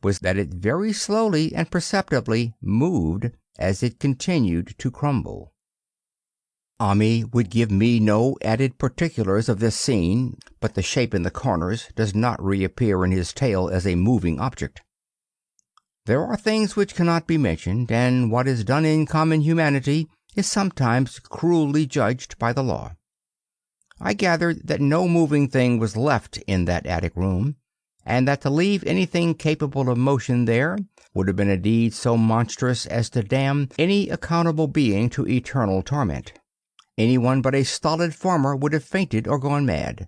was that it very slowly and perceptibly moved as it continued to crumble. Ami would give me no added particulars of this scene, but the shape in the corners does not reappear in his tale as a moving object. There are things which cannot be mentioned, and what is done in common humanity is sometimes cruelly judged by the law. I gathered that no moving thing was left in that attic room, and that to leave anything capable of motion there would have been a deed so monstrous as to damn any accountable being to eternal torment. Anyone but a stolid farmer would have fainted or gone mad.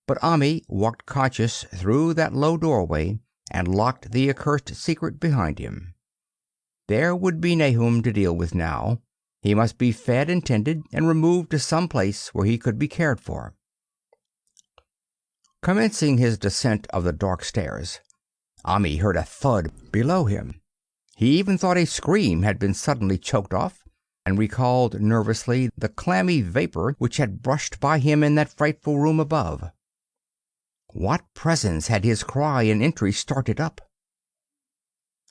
But Ami walked conscious through that low doorway and locked the accursed secret behind him. There would be Nahum to deal with now. He must be fed and tended and removed to some place where he could be cared for. Commencing his descent of the dark stairs, Ami heard a thud below him. He even thought a scream had been suddenly choked off, and recalled nervously the clammy vapor which had brushed by him in that frightful room above. What presence had his cry and entry started up?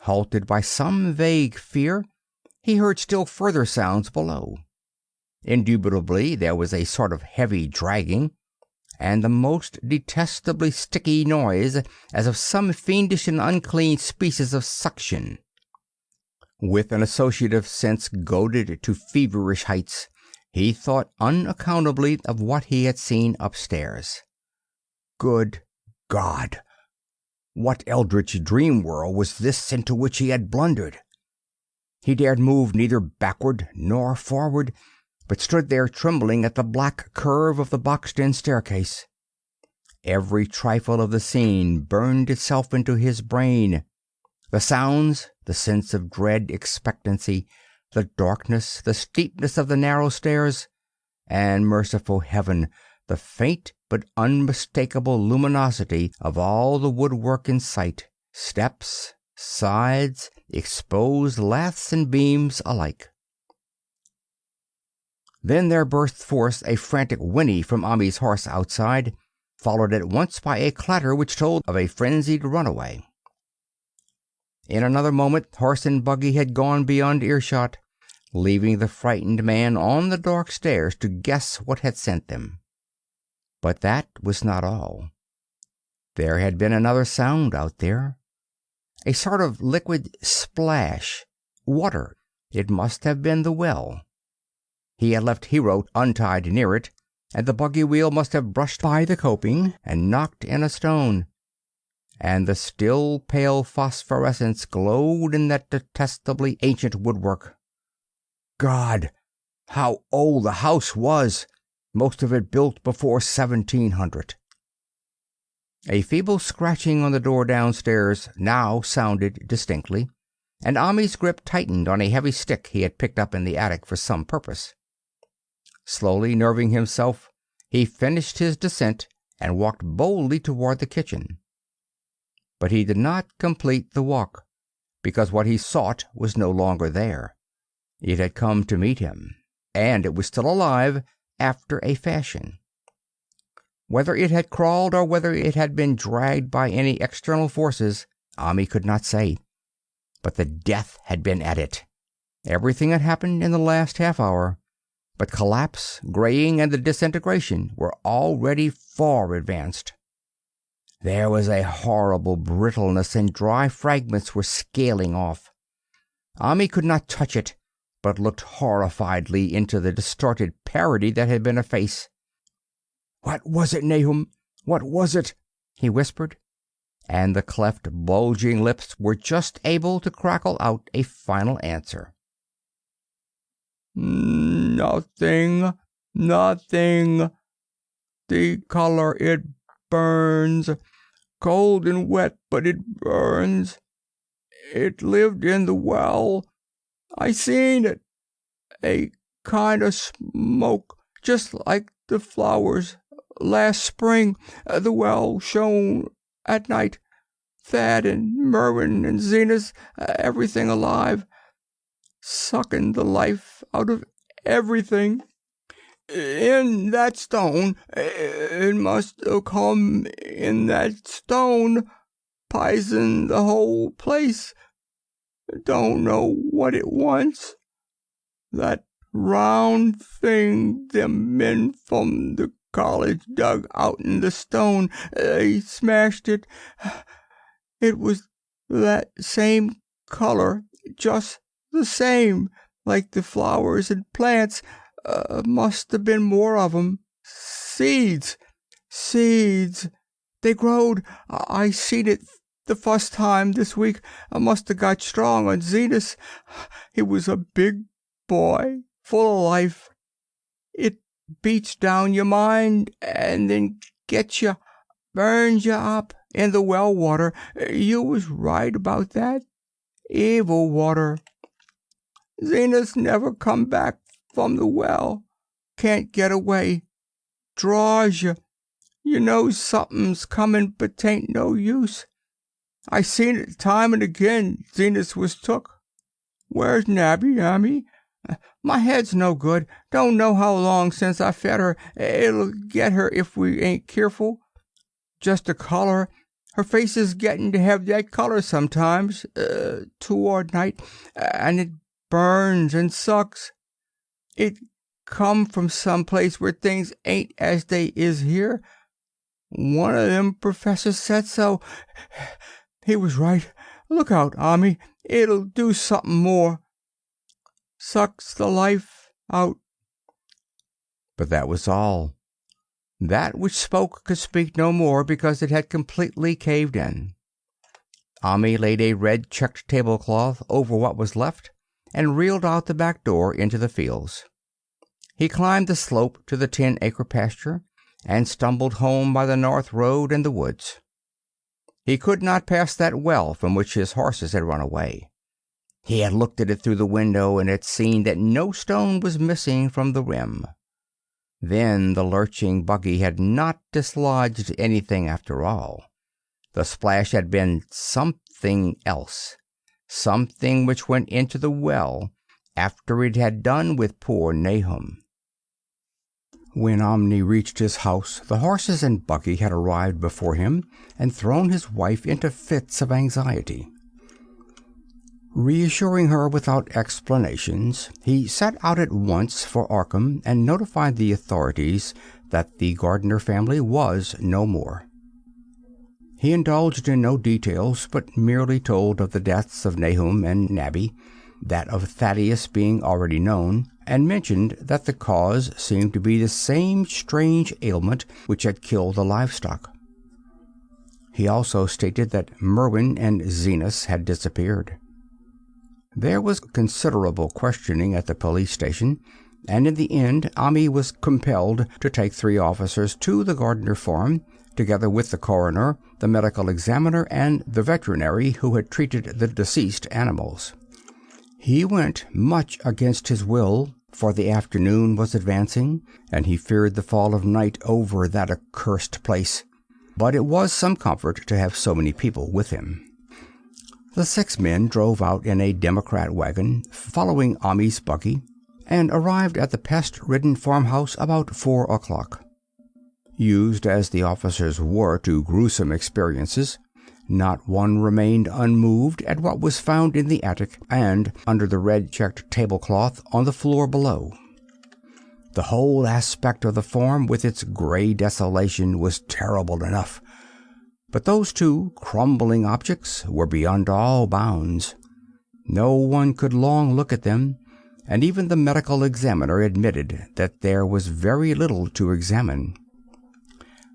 Halted by some vague fear, he heard still further sounds below. Indubitably there was a sort of heavy dragging, and the most detestably sticky noise, as of some fiendish and unclean species of suction. With an associative sense goaded to feverish heights, he thought unaccountably of what he had seen upstairs. Good God! What eldritch dream world was this into which he had blundered? He dared move neither backward nor forward, but stood there trembling at the black curve of the boxed-in staircase. Every trifle of the scene burned itself into his brain. The sounds, the sense of dread expectancy, the darkness, the steepness of the narrow stairs, and, merciful heaven, the faint but unmistakable luminosity of all the woodwork in sight, steps, sides, exposed laths and beams alike. Then there burst forth a frantic whinny from Ami's horse outside, followed at once by a clatter which told of a frenzied runaway. In another moment horse and buggy had gone beyond earshot, leaving the frightened man on the dark stairs to guess what had sent them. But that was not all. There had been another sound out there. A sort of liquid splash. Water. It must have been the well. He had left Hero untied near it, and the buggy wheel must have brushed by the coping and knocked in a stone. And the still pale phosphorescence glowed in that detestably ancient woodwork. God! How old the house was! Most of it built before 1700. A feeble scratching on the door downstairs now sounded distinctly, and Ami's grip tightened on a heavy stick he had picked up in the attic for some purpose. Slowly nerving himself, he finished his descent and walked boldly toward the kitchen. But he did not complete the walk, because what he sought was no longer there. It had come to meet him, and it was still alive after a fashion. Whether it had crawled or whether it had been dragged by any external forces, Ami could not say. But the death had been at it. Everything had happened in the last half hour, but collapse, graying, and the disintegration were already far advanced. There was a horrible brittleness, and dry fragments were scaling off. Ami could not touch it, but looked horrifiedly into the distorted parody that had been a face. "What was it, Nahum? What was it?" he whispered, and the cleft, bulging lips were just able to crackle out a final answer. "Nothing, nothing. The color, it burns. Cold and wet, but it burns. It lived in the well. I seen it. A kind of smoke, just like the flowers. Last spring, the well shone at night. Thad and Merwin and Zenas, everything alive, sucking the life out of everything. In that stone. It must have come in that stone. Poison the whole place. Don't know what it wants. That round thing them men from the college dug out in the stone, they smashed it. It was that same color, just the same, like the flowers and plants. Must have been more of 'em. Seeds. They growed. I seen it the first time this week. I must have got strong on Zenas. He was a big boy, full of life. It beats down your mind and then gets you, burns you up in the well water. You was right about that. Evil water. Zenas never come back from the well. Can't get away. Draws you. You know something's coming, but 'tain't no use. I seen it time and again. Zenas was took. Where's Nabby, Ami? My head's no good. Don't know how long since I fed her. It'll get her if we ain't careful. Just a color. Her face is getting to have that color sometimes, toward night, and it burns and sucks. It come from some place where things ain't as they is here. One of them professors said so. He was right. Look out, Ami. It'll do something more. Sucks the life out." But that was all. That which spoke could speak no more because it had completely caved in. Ami laid a red checked tablecloth over what was left and reeled out the back door into the fields. He climbed the slope to the 10-acre pasture and stumbled home by the north road and the woods. He could not pass that well from which his horses had run away. He had looked at it through the window and had seen that no stone was missing from the rim. Then the lurching buggy had not dislodged anything after all. The splash had been something else, something which went into the well after it had done with poor Nahum. When Omni reached his house, the horses and buggy had arrived before him and thrown his wife into fits of anxiety. Reassuring her without explanations, he set out at once for Arkham and notified the authorities that the Gardner family was no more. He indulged in no details, but merely told of the deaths of Nahum and Nabby, that of Thaddeus being already known, and mentioned that the cause seemed to be the same strange ailment which had killed the livestock. He also stated that Merwin and Zenas had disappeared. There was considerable questioning at the police station, and in the end Ami was compelled to take 3 officers to the Gardner farm, together with the coroner, the medical examiner, and the veterinary who had treated the deceased animals. He went much against his will, for the afternoon was advancing, and he feared the fall of night over that accursed place. But it was some comfort to have so many people with him. The 6 men drove out in a Democrat wagon, following Ami's buggy, and arrived at the pest-ridden farmhouse about 4 o'clock. Used as the officers were to gruesome experiences, not one remained unmoved at what was found in the attic and under the red-checked tablecloth on the floor below. The whole aspect of the farm, with its gray desolation, was terrible enough, But those two crumbling objects were beyond all bounds. No one could long look at them, and even the medical examiner admitted that there was very little to examine.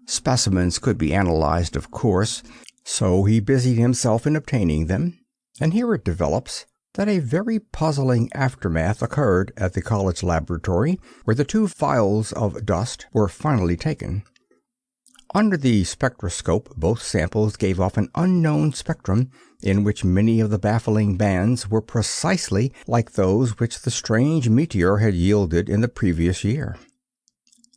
Specimens could be analyzed, of course, so he busied himself in obtaining them, and here it develops that a very puzzling aftermath occurred at the college laboratory, where the two phials of dust were finally taken. Under the spectroscope, both samples gave off an unknown spectrum, in which many of the baffling bands were precisely like those which the strange meteor had yielded in the previous year.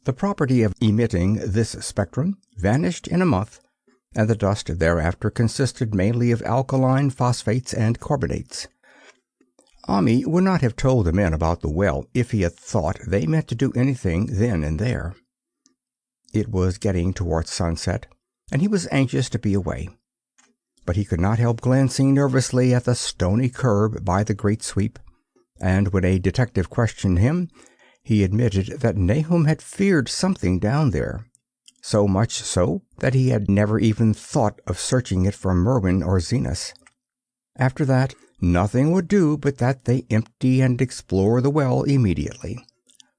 The property of emitting this spectrum vanished in a month, and the dust thereafter consisted mainly of alkaline phosphates and carbonates. Ami would not have told the men about the well if he had thought they meant to do anything then and there. It was getting towards sunset, and he was anxious to be away. But he could not help glancing nervously at the stony curb by the great sweep, and when a detective questioned him, he admitted that Nahum had feared something down there, so much so that he had never even thought of searching it for Merwin or Zenas. After that, nothing would do but that they empty and explore the well immediately.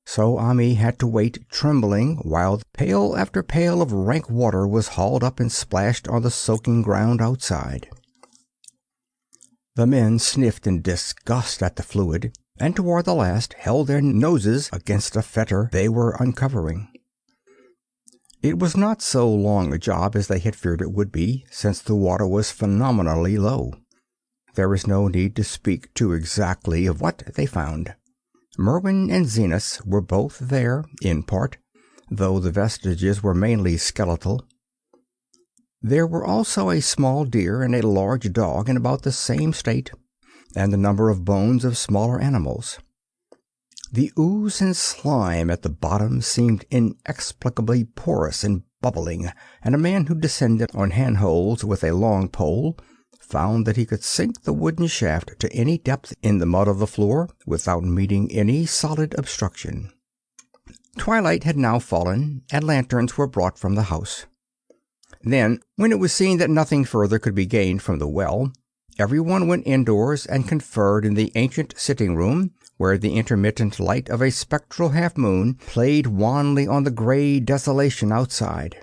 So Ami had to wait trembling while pail after pail of rank water was hauled up and splashed on the soaking ground outside. The men sniffed in disgust at the fluid, and toward the last held their noses against a fetor they were uncovering. It was not so long a job as they had feared it would be, since the water was phenomenally low. There is no need to speak too exactly of what they found. Merwin and Zenas were both there, in part, though the vestiges were mainly skeletal. There were also a small deer and a large dog in about the same state, and a number of bones of smaller animals. The ooze and slime at the bottom seemed inexplicably porous and bubbling, and a man who descended on handholds with a long pole found that he could sink the wooden shaft to any depth in the mud of the floor without meeting any solid obstruction. Twilight had now fallen, and lanterns were brought from the house. Then, when it was seen that nothing further could be gained from the well, everyone went indoors and conferred in the ancient sitting-room, where the intermittent light of a spectral half-moon played wanly on the gray desolation outside.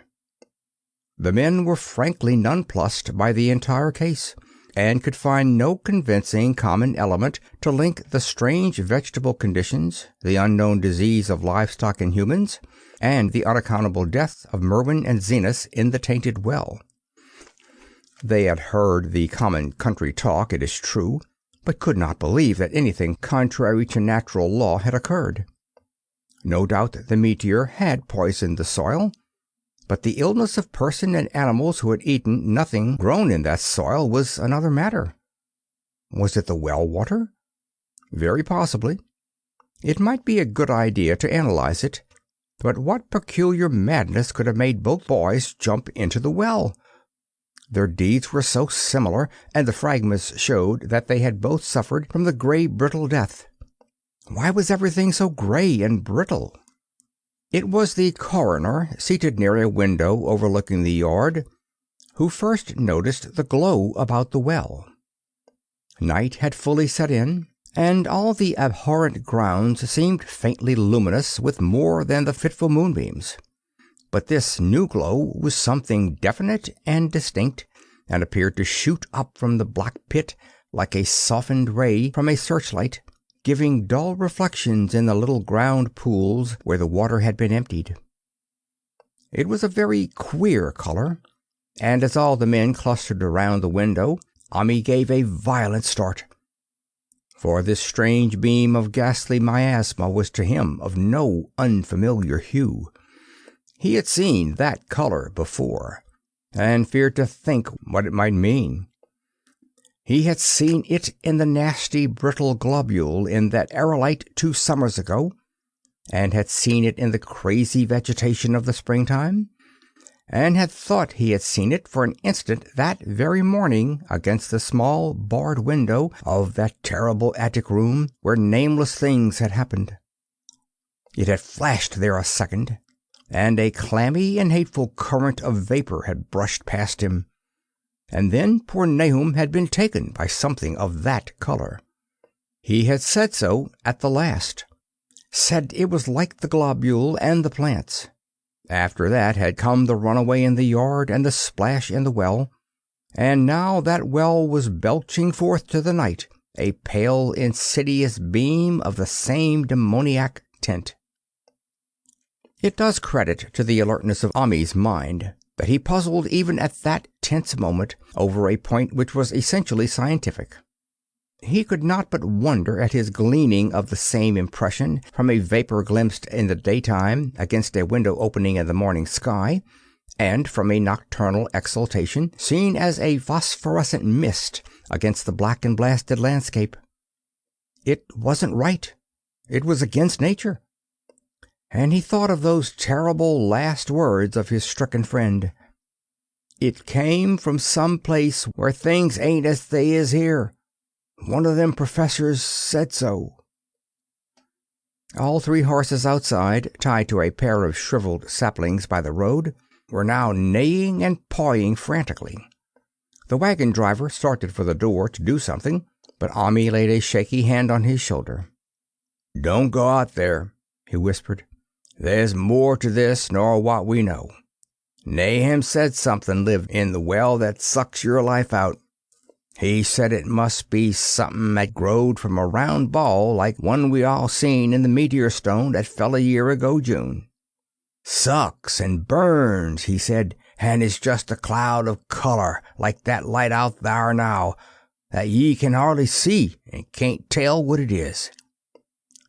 The men were frankly nonplussed by the entire case, and could find no convincing common element to link the strange vegetable conditions, the unknown disease of livestock and humans, and the unaccountable death of Merwin and Zenas in the tainted well. They had heard the common country talk, it is true, but could not believe that anything contrary to natural law had occurred. No doubt the meteor had poisoned the soil, but the illness of person and animals who had eaten nothing grown in that soil was another matter. Was it the well water? Very possibly. It might be a good idea to analyze it, but what peculiar madness could have made both boys jump into the well? Their deeds were so similar, and the fragments showed that they had both suffered from the gray, brittle death. Why was everything so gray and brittle? It was the coroner, seated near a window overlooking the yard, who first noticed the glow about the well. Night had fully set in, and all the abhorrent grounds seemed faintly luminous with more than the fitful moonbeams. But this new glow was something definite and distinct, and appeared to shoot up from the black pit like a softened ray from a searchlight, giving dull reflections in the little ground pools where the water had been emptied. It was a very queer color, and as all the men clustered around the window, Ami gave a violent start. For this strange beam of ghastly miasma was to him of no unfamiliar hue. He had seen that color before, and feared to think what it might mean. He had seen it in the nasty brittle globule in that aerolite 2 summers ago, and had seen it in the crazy vegetation of the springtime, and had thought he had seen it for an instant that very morning against the small barred window of that terrible attic room where nameless things had happened. It had flashed there a second, and a clammy and hateful current of vapor had brushed past him, and then poor Nahum had been taken by something of that color. He had said so at the last, said it was like the globule and the plants. After that had come the runaway in the yard and the splash in the well, and now that well was belching forth to the night a pale, insidious beam of the same demoniac tint. It does credit to the alertness of Ammi's mind that he puzzled even at that tense moment over a point which was essentially scientific. He could not but wonder at his gleaning of the same impression from a vapor glimpsed in the daytime against a window opening in the morning sky, and from a nocturnal exhalation seen as a phosphorescent mist against the black and blasted landscape. It wasn't right. It was against nature. And he thought of those terrible last words of his stricken friend. It came from some place where things ain't as they is here. One of them professors said so. All 3 horses outside, tied to a pair of shriveled saplings by the road, were now neighing and pawing frantically. The wagon driver started for the door to do something, but Ammi laid a shaky hand on his shoulder. "Don't go out there," he whispered. "There's more to this nor what we know. Nahum said something lived in the well that sucks your life out. He said it must be something that growed from a round ball like one we all seen in the meteor stone that fell a year ago June. Sucks and burns, he said, and is just a cloud of color like that light out thar now, that ye can hardly see and can't tell what it is.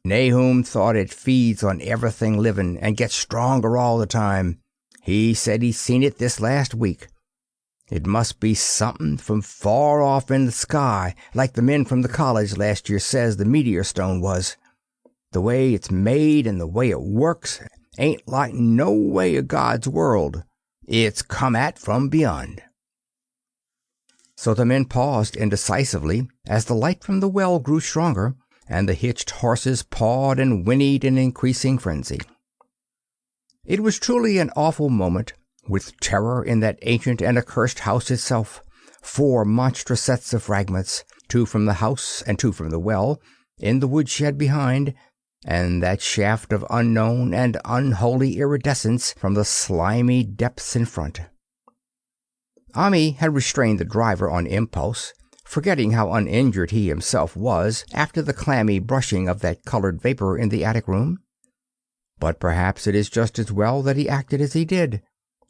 Nahum thought it feeds on everything living and gets stronger all the time. He said he seen it this last week. It must be something from far off in the sky, like the men from the college last year says the meteor stone was. The way it's made and the way it works ain't like no way of God's world. It's come at from beyond." So the men paused indecisively as the light from the well grew stronger, and the hitched horses pawed and whinnied in increasing frenzy. It was truly an awful moment, with terror in that ancient and accursed house itself. 4 monstrous sets of fragments, 2 from the house and 2 from the well, in the woodshed behind, and that shaft of unknown and unholy iridescence from the slimy depths in front. Ammi had restrained the driver on impulse, forgetting how uninjured he himself was after the clammy brushing of that colored vapor in the attic room. But perhaps it is just as well that he acted as he did.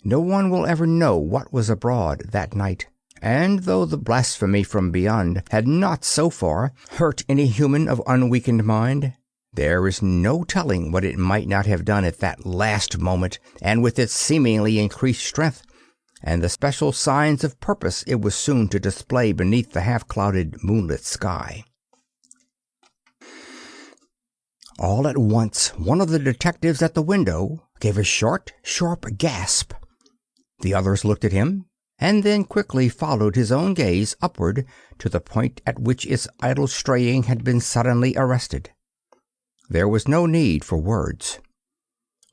No one will ever know what was abroad that night, and though the blasphemy from beyond had not so far hurt any human of unweakened mind, there is no telling what it might not have done at that last moment, and with its seemingly increased strength, and the special signs of purpose it was soon to display beneath the half-clouded, moonlit sky. All at once, one of the detectives at the window gave a short, sharp gasp. The others looked at him, and then quickly followed his own gaze upward to the point at which its idle straying had been suddenly arrested. There was no need for words.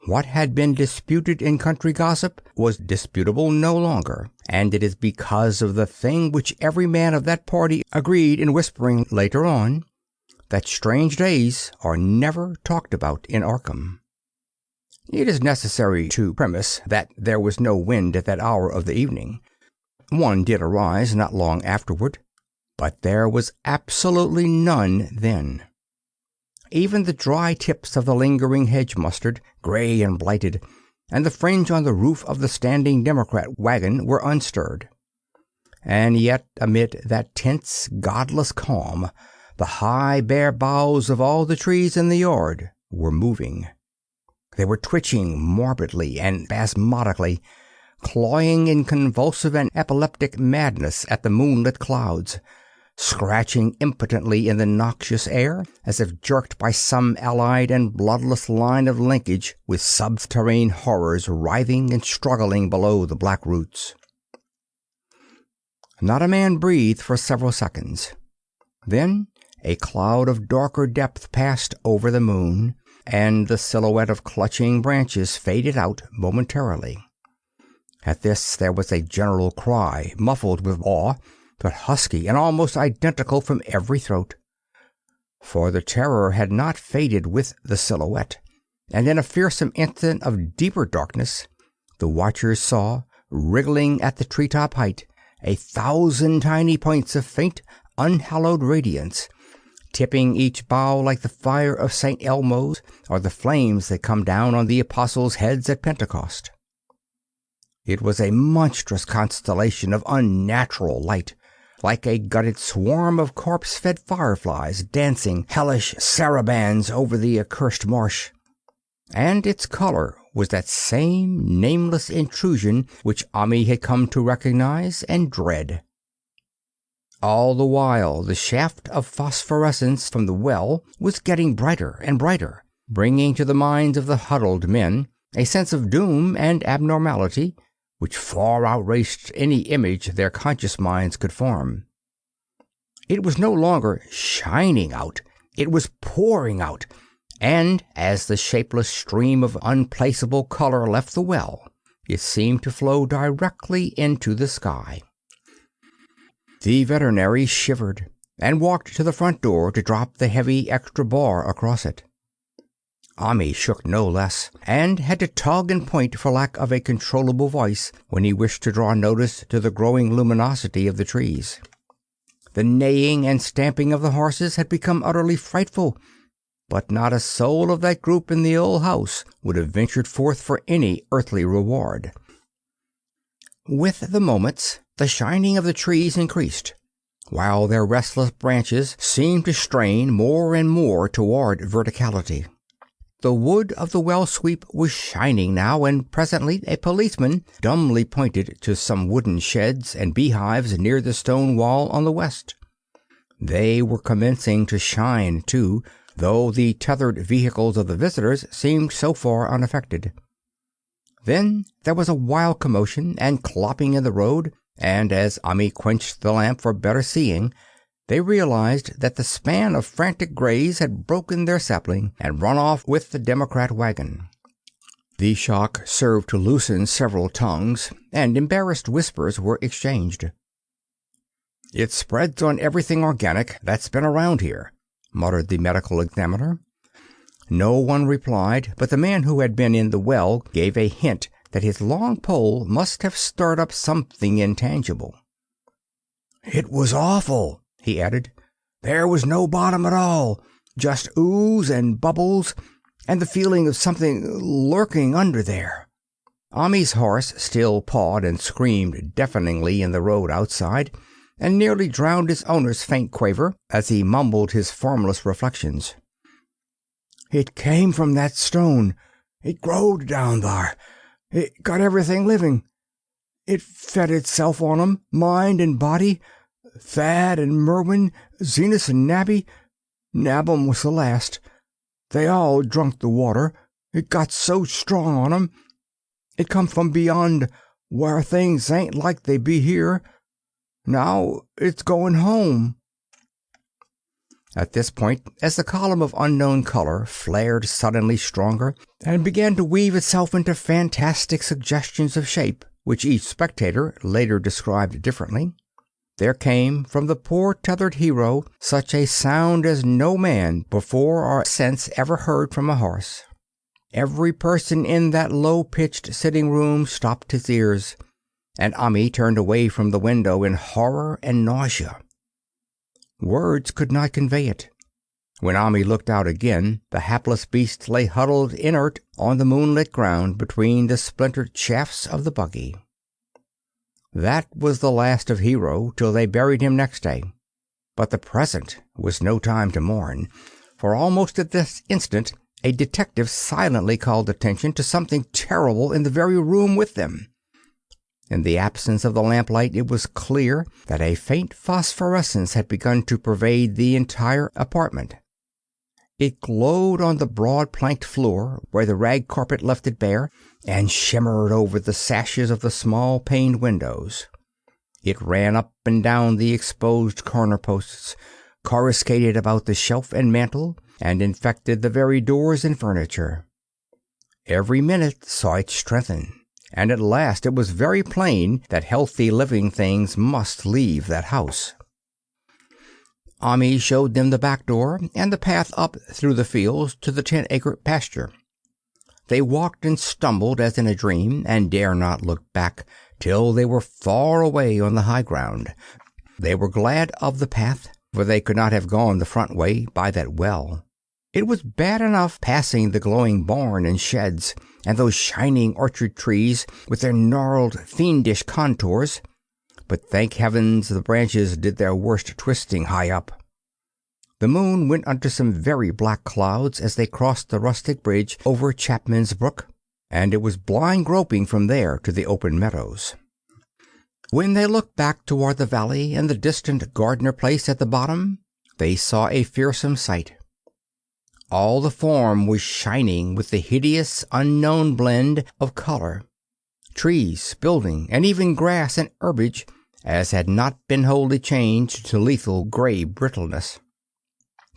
What had been disputed in country gossip was disputable no longer, and it is because of the thing which every man of that party agreed in whispering later on, that strange days are never talked about in Arkham. It is necessary to premise that there was no wind at that hour of the evening. One did arise not long afterward, but there was absolutely none then. Even the dry tips of the lingering hedge mustard, gray and blighted, and the fringe on the roof of the standing Democrat wagon were unstirred. And yet, amid that tense, godless calm, the high, bare boughs of all the trees in the yard were moving. They were twitching morbidly and spasmodically, clawing in convulsive and epileptic madness at the moonlit clouds, scratching impotently in the noxious air as if jerked by some allied and bloodless line of linkage with subterranean horrors writhing and struggling below the black roots. Not a man breathed for several seconds. Then a cloud of darker depth passed over the moon, and the silhouette of clutching branches faded out momentarily. At this there was a general cry, muffled with awe, but husky and almost identical from every throat. For the terror had not faded with the silhouette, and in a fearsome instant of deeper darkness, the watchers saw, wriggling at the treetop height, 1,000 tiny points of faint, unhallowed radiance, tipping each bough like the fire of St. Elmo's or the flames that come down on the apostles' heads at Pentecost. It was a monstrous constellation of unnatural light, like a gutted swarm of corpse-fed fireflies dancing hellish sarabands over the accursed marsh. And its color was that same nameless intrusion which Ami had come to recognize and dread. All the while the shaft of phosphorescence from the well was getting brighter and brighter, bringing to the minds of the huddled men a sense of doom and abnormality which far outraged any image their conscious minds could form. It was no longer shining out, it was pouring out, and as the shapeless stream of unplaceable color left the well, it seemed to flow directly into the sky. The veterinary shivered and walked to the front door to drop the heavy extra bar across it. Ami shook no less, and had to tug and point for lack of a controllable voice when he wished to draw notice to the growing luminosity of the trees. The neighing and stamping of the horses had become utterly frightful, but not a soul of that group in the old house would have ventured forth for any earthly reward. With the moments, the shining of the trees increased, while their restless branches seemed to strain more and more toward verticality. The wood of the well sweep was shining now, and presently a policeman dumbly pointed to some wooden sheds and beehives near the stone wall on the west. They were commencing to shine, too, though the tethered vehicles of the visitors seemed so far unaffected. Then there was a wild commotion and clopping in the road, and as Ami quenched the lamp for better seeing, they realized that the span of frantic grays had broken their sapling and run off with the Democrat wagon. The shock served to loosen several tongues, and embarrassed whispers were exchanged. "It spreads on everything organic that's been around here," muttered the medical examiner. No one replied, but the man who had been in the well gave a hint that his long pole must have stirred up something intangible. "It was awful," he added. "There was no bottom at all, just ooze and bubbles, and the feeling of something lurking under there." Ami's horse still pawed and screamed deafeningly in the road outside, and nearly drowned his owner's faint quaver as he mumbled his formless reflections. "It came from that stone. It growed down there. It got everything living. It fed itself on 'em, mind and body. Thad and Merwin, Zenas and Nabby. Nabum was the last. They all drunk the water. It got so strong on 'em. It come from beyond, where things ain't like they be here. Now it's going home." At this point, as the column of unknown color flared suddenly stronger and began to weave itself into fantastic suggestions of shape, which each spectator later described differently, there came from the poor tethered hero such a sound as no man before or since ever heard from a horse. Every person in that low-pitched sitting-room stopped his ears, and Ami turned away from the window in horror and nausea. Words could not convey it. When Ami looked out again, the hapless beast lay huddled inert on the moonlit ground between the splintered shafts of the buggy. That was the last of Hero till they buried him next day. But the present was no time to mourn, for almost at this instant a detective silently called attention to something terrible in the very room with them. In the absence of the lamplight, it was clear that a faint phosphorescence had begun to pervade the entire apartment. It glowed on the broad planked floor where the rag carpet left it bare, and shimmered over the sashes of the small paned windows. It ran up and down the exposed corner posts, coruscated about the shelf and mantel, and infected the very doors and furniture. Every minute saw it strengthen, and at last it was very plain that healthy living things must leave that house. Ami showed them the back door and the path up through the fields to the 10-acre pasture. They walked and stumbled as in a dream, and dare not look back till they were far away on the high ground. They were glad of the path, for they could not have gone the front way by that well. It was bad enough passing the glowing barn and sheds, and those shining orchard trees with their gnarled, fiendish contours, but thank heavens the branches did their worst twisting high up. The moon went under some very black clouds as they crossed the rustic bridge over Chapman's Brook, and it was blind groping from there to the open meadows. When they looked back toward the valley and the distant Gardner place at the bottom, they saw a fearsome sight. All the farm was shining with the hideous, unknown blend of color. Trees, building, and even grass and herbage, as had not been wholly changed to lethal gray brittleness.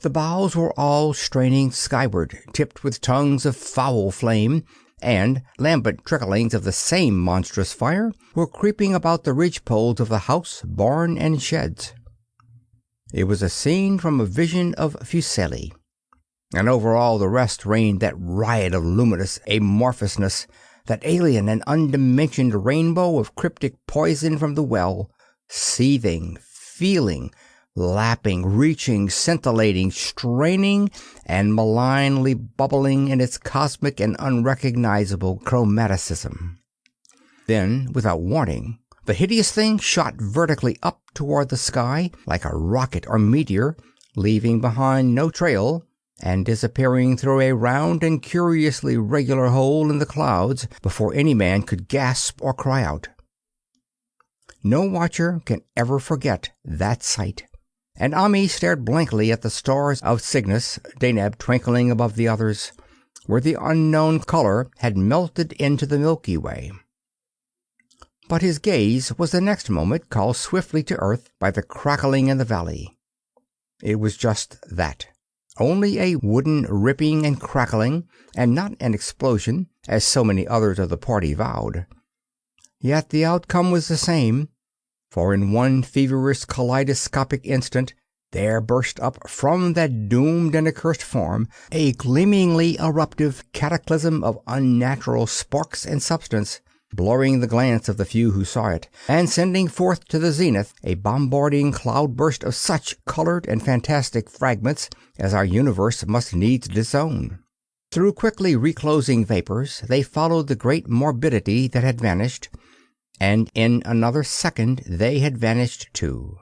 The boughs were all straining skyward, tipped with tongues of foul flame, and lambent tricklings of the same monstrous fire were creeping about the ridge-poles of the house, barn, and sheds. It was a scene from a vision of Fuseli, and over all the rest reigned that riot of luminous amorphousness, that alien and undimensioned rainbow of cryptic poison from the well, seething, feeling, lapping, reaching, scintillating, straining, and malignly bubbling in its cosmic and unrecognizable chromaticism. Then, without warning, the hideous thing shot vertically up toward the sky like a rocket or meteor, leaving behind no trail, and disappearing through a round and curiously regular hole in the clouds before any man could gasp or cry out. No watcher can ever forget that sight, and Ami stared blankly at the stars of Cygnus, Deneb twinkling above the others, where the unknown color had melted into the Milky Way. But his gaze was the next moment called swiftly to earth by the crackling in the valley. It was just that, only a wooden ripping and crackling, and not an explosion, as so many others of the party vowed. Yet the outcome was the same, for in one feverish kaleidoscopic instant there burst up from that doomed and accursed farm a gleamingly eruptive cataclysm of unnatural sparks and substance, blurring the glance of the few who saw it, and sending forth to the zenith a bombarding cloudburst of such colored and fantastic fragments as our universe must needs disown. Through quickly reclosing vapors they followed the great morbidity that had vanished, and in another second they had vanished too.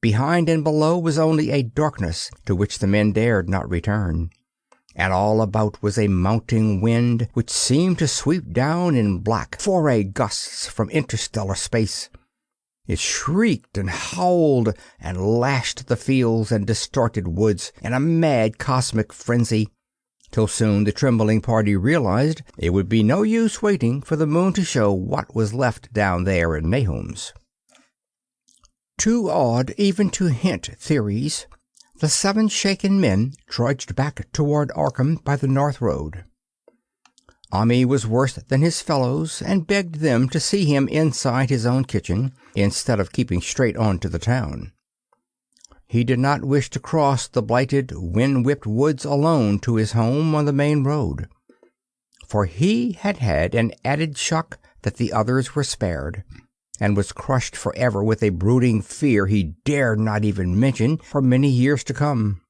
Behind and below was only a darkness to which the men dared not return, and all about was a mounting wind which seemed to sweep down in black foray gusts from interstellar space. It shrieked and howled and lashed the fields and distorted woods in a mad cosmic frenzy, till soon the trembling party realized it would be no use waiting for the moon to show what was left down there in Nahum's. Too awed even to hint theories, the 7 shaken men trudged back toward Arkham by the north road. Ami was worse than his fellows, and begged them to see him inside his own kitchen, instead of keeping straight on to the town. He did not wish to cross the blighted, wind-whipped woods alone to his home on the main road, for he had had an added shock that the others were spared, and was crushed forever with a brooding fear he dared not even mention for many years to come.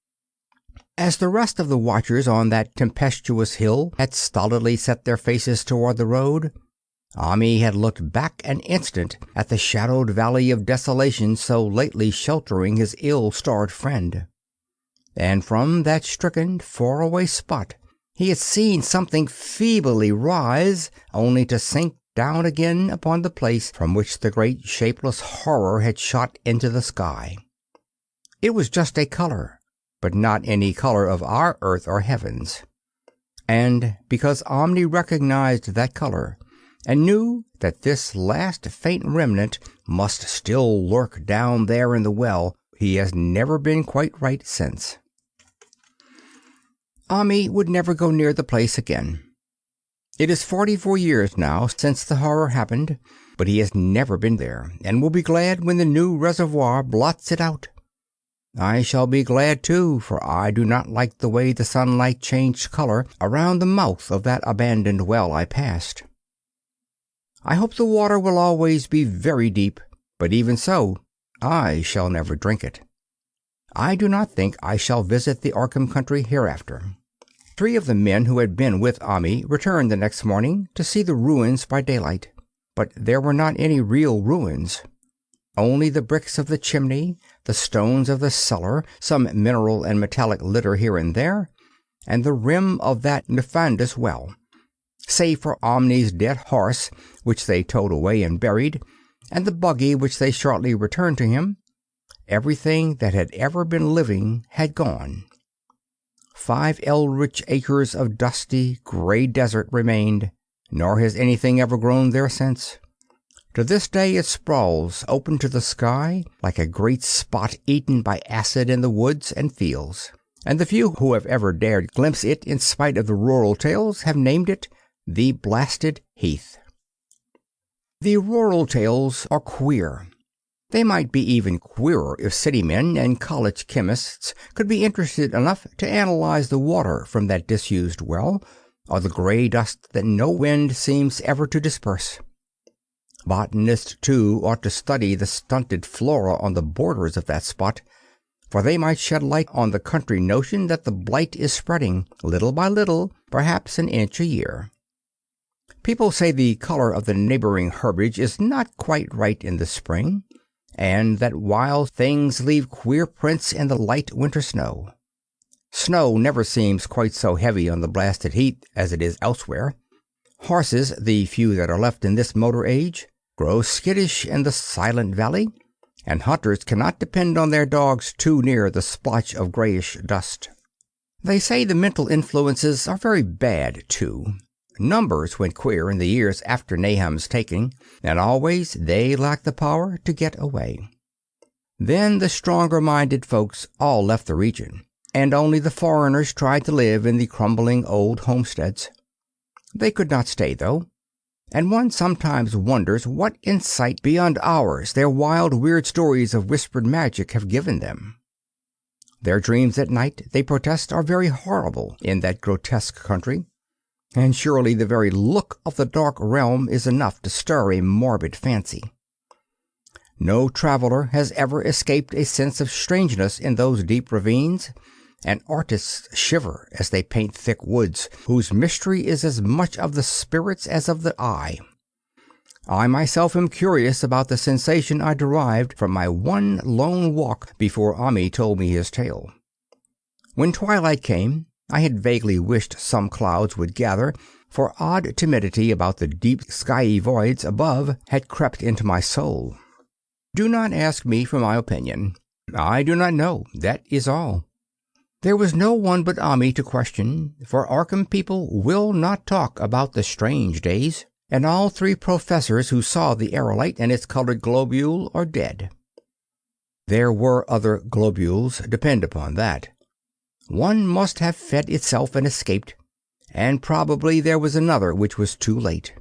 As the rest of the watchers on that tempestuous hill had stolidly set their faces toward the road, Ami had looked back an instant at the shadowed valley of desolation so lately sheltering his ill-starred friend, and from that stricken, far-away spot he had seen something feebly rise, only to sink down again upon the place from which the great shapeless horror had shot into the sky. It was just a color, but not any color of our earth or heavens. And because Omni recognized that color, and knew that this last faint remnant must still lurk down there in the well, he has never been quite right since. Ami would never go near the place again. It is 44 years now since the horror happened, but he has never been there, and will be glad when the new reservoir blots it out. I shall be glad too, for I do not like the way the sunlight changed color around the mouth of that abandoned well I passed. I hope the water will always be very deep, but even so, I shall never drink it. I do not think I shall visit the Arkham country hereafter. 3 of the men who had been with Ami returned the next morning to see the ruins by daylight, but there were not any real ruins. Only the bricks of the chimney, the stones of the cellar, some mineral and metallic litter here and there, and the rim of that nefandous well. Save for Omni's dead horse, which they towed away and buried, and the buggy which they shortly returned to him, everything that had ever been living had gone. 5 eldritch acres of dusty, gray desert remained, nor has anything ever grown there since. To this day it sprawls open to the sky like a great spot eaten by acid in the woods and fields, and the few who have ever dared glimpse it in spite of the rural tales have named it the Blasted Heath. The rural tales are queer. They might be even queerer if city men and college chemists could be interested enough to analyze the water from that disused well, or the gray dust that no wind seems ever to disperse. Botanists, too, ought to study the stunted flora on the borders of that spot, for they might shed light on the country notion that the blight is spreading, little by little, perhaps an inch a year. People say the color of the neighboring herbage is not quite right in the spring, and that wild things leave queer prints in the light winter snow. Snow never seems quite so heavy on the Blasted Heath as it is elsewhere. Horses, the few that are left in this motor age, grow skittish in the silent valley, and hunters cannot depend on their dogs too near the splotch of grayish dust. They say the mental influences are very bad, too. Numbers went queer in the years after Nahum's taking, and always they lacked the power to get away. Then the stronger-minded folks all left the region, and only the foreigners tried to live in the crumbling old homesteads. They could not stay, though, and one sometimes wonders what insight beyond ours their wild, weird stories of whispered magic have given them. Their dreams at night, they protest, are very horrible in that grotesque country, and surely the very look of the dark realm is enough to stir a morbid fancy. No traveler has ever escaped a sense of strangeness in those deep ravines, and artists shiver as they paint thick woods whose mystery is as much of the spirits as of the eye. I myself am curious about the sensation I derived from my one lone walk before Ami told me his tale. When twilight came, I had vaguely wished some clouds would gather, for odd timidity about the deep skyey voids above had crept into my soul. Do not ask me for my opinion. I do not know, that is all. There was no one but Ami to question, for Arkham people will not talk about the strange days, and all 3 professors who saw the aerolite and its colored globule are dead. There were other globules, depend upon that. One must have fed itself and escaped, and probably there was another which was too late.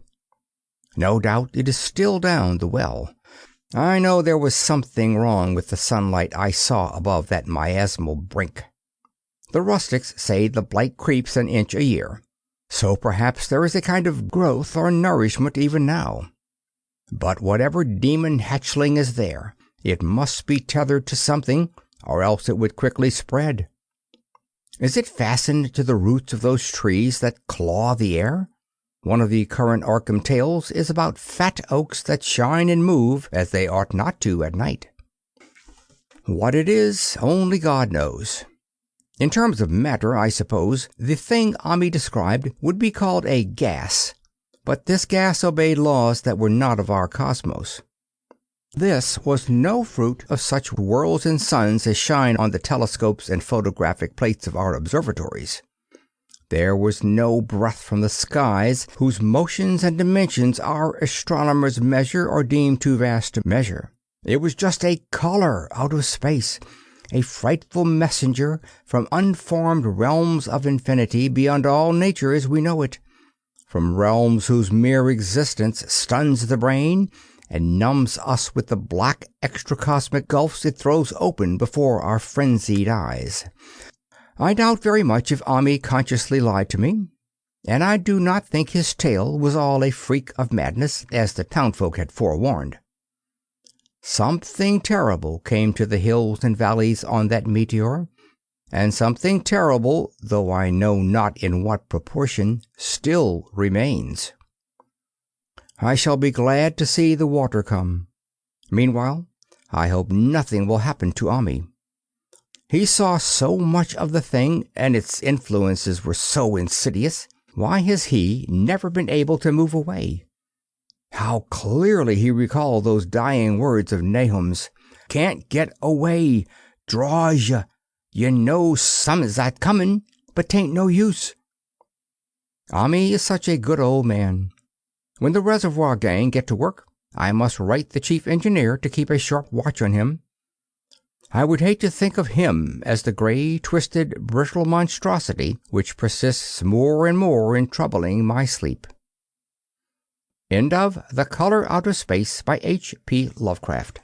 No doubt it is still down the well. I know there was something wrong with the sunlight I saw above that miasmal brink. The rustics say the blight creeps an inch a year, so perhaps there is a kind of growth or nourishment even now. But whatever demon hatchling is there, it must be tethered to something, or else it would quickly spread. Is it fastened to the roots of those trees that claw the air? One of the current Arkham tales is about fat oaks that shine and move as they ought not to at night. What it is, only God knows. In terms of matter, I suppose, the thing Ami described would be called a gas, but this gas obeyed laws that were not of our cosmos. This was no fruit of such worlds and suns as shine on the telescopes and photographic plates of our observatories. There was no breath from the skies whose motions and dimensions our astronomers measure or deem too vast to measure. It was just a color out of space, a frightful messenger from unformed realms of infinity beyond all nature as we know it, from realms whose mere existence stuns the brain and numbs us with the black extracosmic gulfs it throws open before our frenzied eyes. I doubt very much if Ami consciously lied to me, and I do not think his tale was all a freak of madness, as the townfolk had forewarned. Something terrible came to the hills and valleys on that meteor, and something terrible, though I know not in what proportion, still remains. I shall be glad to see the water come. Meanwhile, I hope nothing will happen to Ami. He saw so much of the thing, and its influences were so insidious. Why has he never been able to move away? How clearly he recalled those dying words of Nahum's. "Can't get away. Draws ya. You know some's that comin', but 'tain't no use." Ami is such a good old man. When the Reservoir gang get to work, I must write the chief engineer to keep a sharp watch on him. I would hate to think of him as the gray, twisted, brittle monstrosity which persists more and more in troubling my sleep. End of The Color Out of Space by H.P. Lovecraft.